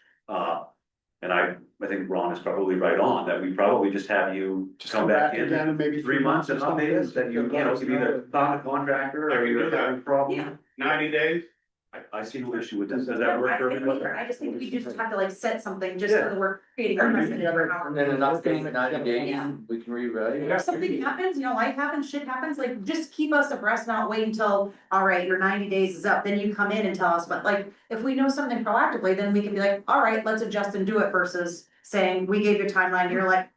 And I think Ron is probably right on, that we probably just have you Just come back in again in maybe 3 months and update us, that you know, you've either found a contractor or you're having Yeah. problems. 90 days. I see no issue with this, does that No, work I for think everybody? either. I just think we just have to like set something just so Yeah. that we're creating. a precedent for how- And then an update in 90 days, Yeah. we can rewrite. If something happens, life happens, shit happens, like, just keep us abreast, not wait until, all right, your 90 days is up, then you come in and tell us, but like, if we know something proactively, then we can be like, all right, let's adjust and do it versus saying, we gave you a timeline, you're like,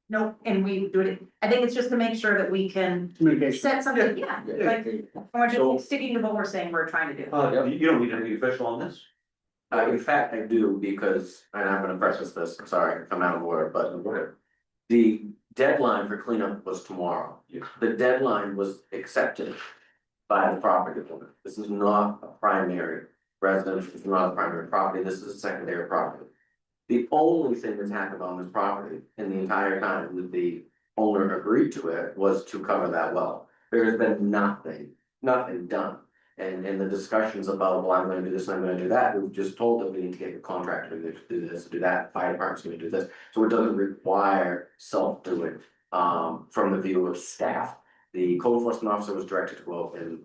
nope, and we do it. I think it's just to make sure that we can Communication. set something, yeah, like, we're just sticking to what we're saying we're trying to do. You don't need anything official on this? In fact, I do, because, and I'm gonna preface this, I'm sorry, I'm out of order, but the deadline for cleanup was tomorrow. The deadline was accepted by the property owner. This is not a primary residence, it's not a primary property, this is a secondary property. The only thing that's happened on this property in the entire time that the owner agreed to it was to cover that well. There has been nothing done. And the discussions about, well, I'm gonna do this, I'm gonna do that, we've just told them we need to get a contractor to do this, do that, fire department's gonna do this. So it doesn't require self-doing, from the view of staff. The code enforcement officer was directed to go out and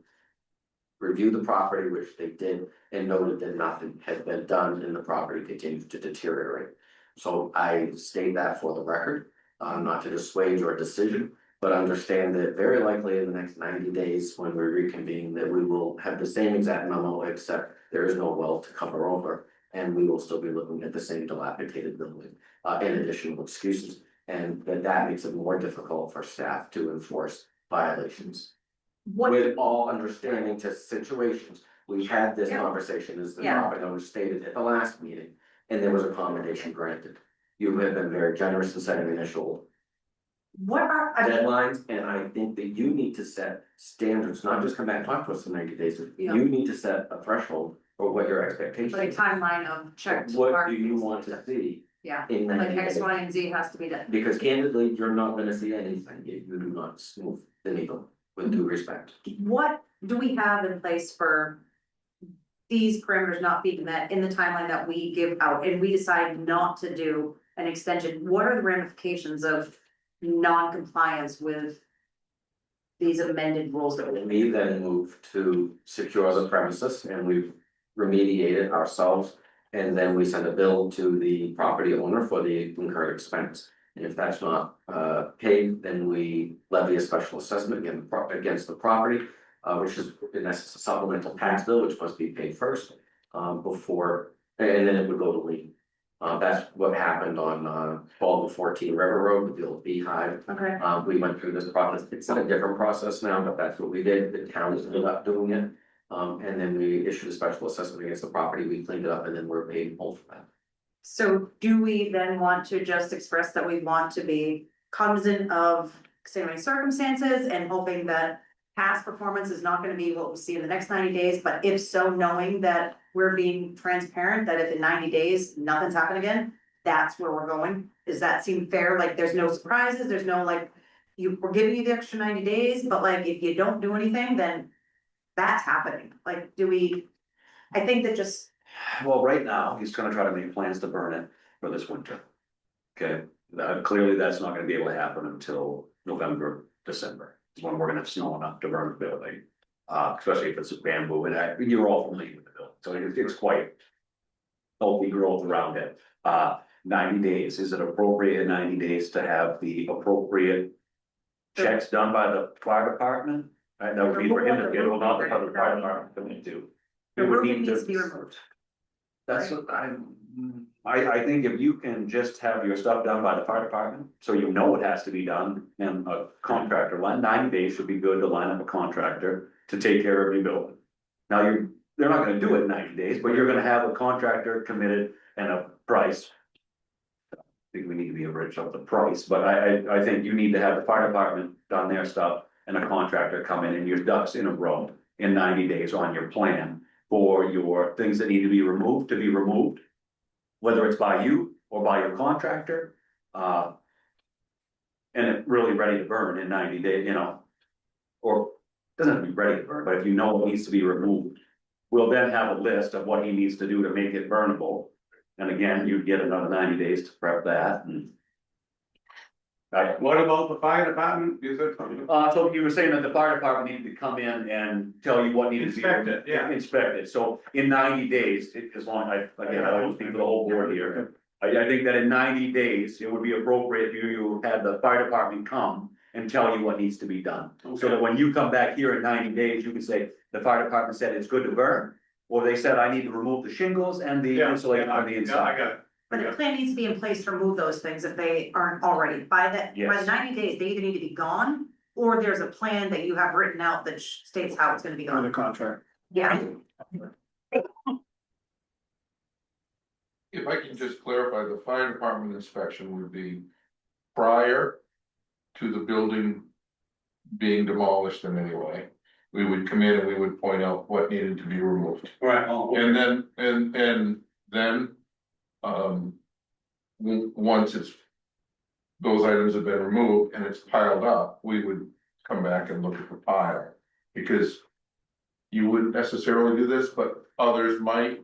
review the property, which they did, and noted that nothing had been done and the property continues to deteriorate. So I state that for the record, not to dissuade your decision, but understand that very likely in the next 90 days, when we reconvene, that we will have the same exact memo, except there is no well to cover over. And we will still be looking at the same dilapidated building, in additional excuses, and that makes it more difficult for staff to enforce violations. What, With all understanding to situations, we had this Yeah. conversation, as the Yeah. property owner stated at the last meeting, and there was accommodation granted. You have been very generous in setting initial what are, I mean, deadlines, and I think that you need to set standards, not just come back and talk to us in 90 days. Yeah. You need to set a threshold for what your expectations. like a timeline of checked. What do you want to see Yeah, in like 90 X, days? Y, and Z has to be done. Because candidly, you're not gonna see anything if you do not smooth the needle, with due respect. What do we have in place for these parameters not being met in the timeline that we give out, and we decide not to do an extension? What are the ramifications of non-compliance with these amended rules that we? We then move to secure the premises, and we've remediated ourselves. And then we send a bill to the property owner for the incurred expense. And if that's not paid, then we levy a special assessment against the property, which is in essence a supplemental tax bill, which must be paid first, before, and then it would go to lien. That's what happened on 12-14 River Road with the old beehive. Okay, We went through this process, it's a different process now, but that's what we did, the town ended up doing it. And then we issued a special assessment against the property, we cleaned it up, and then we're paid full for that. So do we then want to just express that we want to be cognizant of extenuating circumstances and hoping that past performance is not gonna be what we see in the next 90 days, but if so, knowing that we're being transparent, that if in 90 days, nothing's happened again, that's where we're going? Does that seem fair? Like, there's no surprises, there's no like, we're giving you the extra 90 days, but like, if you don't do anything, then that's happening. Like, I think that just, Well, right now, he's gonna try to make plans to burn it for this winter. Okay, clearly that's not gonna be able to happen until November, December, is when we're gonna have snow enough to burn the building. Especially if it's bamboo, and you're all familiar with the building, so it's quite healthy growth around it. 90 days, is it appropriate in 90 days to have the appropriate checks done by the fire department? That would be for him to get, well, not the other fire department coming to. the It would roofing need needs to to be removed. That's what I think if you can just have your stuff done by the fire department, so you know it has to be done, and a contractor, 90 days should be good to line up a contractor to take care of your building. Now, they're not gonna do it in 90 days, but you're gonna have a contractor committed and a price. I think we need to be rich of the price, but I think you need to have the fire department done their stuff and a contractor come in and your ducks in a row in 90 days on your plan for your things that need to be removed, whether it's by you or by your contractor. And it really ready to burn in 90 days, or doesn't have to be ready to burn, but if you know what needs to be removed, we'll then have a list of what he needs to do to make it burnable. And again, you'd get another 90 days to prep that and. What about the fire department? You said something. So you were saying that the fire department needed to come in and tell you what needed to be. Inspect it, yeah. Inspected, so in 90 days, as long, again, I don't speak for the whole board here. I think that in 90 days, it would be appropriate if you had the fire department come and tell you what needs to be done. So that when you come back here in 90 days, you can say, the fire department said it's good to burn. Or they said, I need to remove the shingles and the insulation on the Yeah, I inside. got it. But the plan needs to be in place to remove those things if they aren't already. By the Yes. 90 days, they either need to be gone, or there's a plan that you have written out that states how it's gonna be On the gone. contract. Yeah, If I can just clarify, the fire department inspection would be prior to the building being demolished in any way. We would come in and we would point out what needed to be removed. Right. And then, once those items have been removed and it's piled up, we would come back and look at the pile. Because you wouldn't necessarily do this, but others might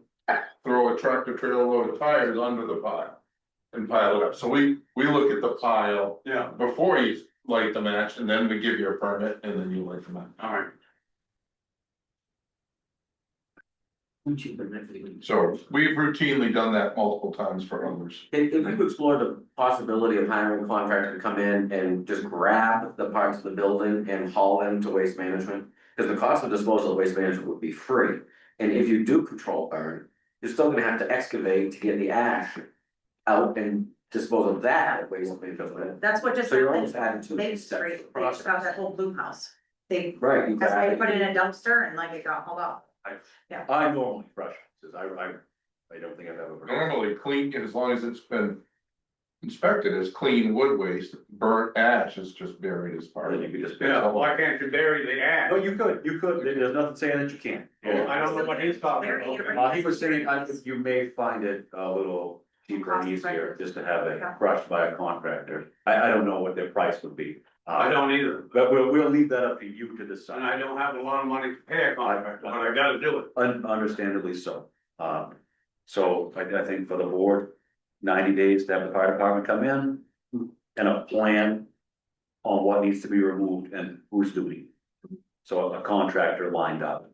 throw a tractor trailer load of tires under the pile and pile it up. So we look at the pile Yeah, before you light the match, and then we give you a permit, and then you light the match. all right. So we've routinely done that multiple times for others. If you explore the possibility of hiring a contractor to come in and just grab the parts of the building and haul them to waste management, because the cost of disposal of waste management would be free. And if you do control burn, you're still gonna have to excavate to get the ash out and dispose of that at waste management. that's what just So you're happened. almost adding to They the straight, separate they took out that process. whole blue house. They, Right. You that's why they grab put it it. in a dumpster and like it got hauled off. I normally brush, because I don't think I've ever. Normally clean, as long as it's been inspected as clean wood waste, burnt ash is just buried as part Then of you it. could just. Yeah, why can't you bury the ash? No, you could, there's nothing saying that you can't. Well, I don't know what he's talking about. He was saying, you may find it a little cheaper and easier just to have it crushed by a contractor. I don't know what their price would be. I don't either, But we'll leave that up to you to and I decide, don't have a lot of money to pay a contractor, but I gotta do it. understandably so. So I think for the board, 90 days to have the fire department come in and a plan on what needs to be removed and who's doing. So a contractor lined up,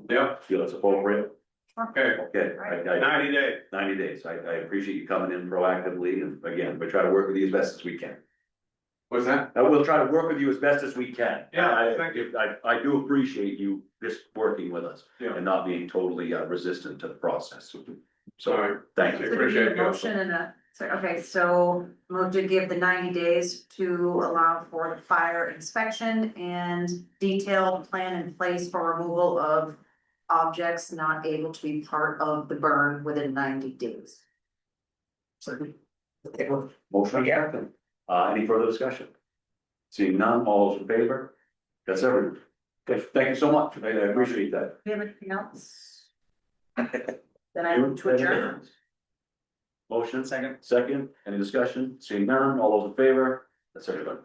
Yep, feel it's appropriate? okay, Okay, 90 days. 90 days. I appreciate you coming in proactively, and again, we try to work with you as best as we can. What's that? We'll try to work with you as best as we can. Yeah, thank you. I do appreciate you just working with us Yeah. and not being totally resistant to the process. All So, right. thank So you. do we need Appreciate a you. motion and a, sorry, okay, so move to give the 90 days to allow for the fire inspection and detailed plan in place for removal of objects not able to be part of the burn within 90 days. Second. Motion and second. Any further discussion? Seeing none, all those in favor? That's everyone. Okay, thank you so much. I appreciate that. Do you have anything else? Then I move to adjourn. Motion second, any discussion? Seeing none, all those in favor? That's everybody.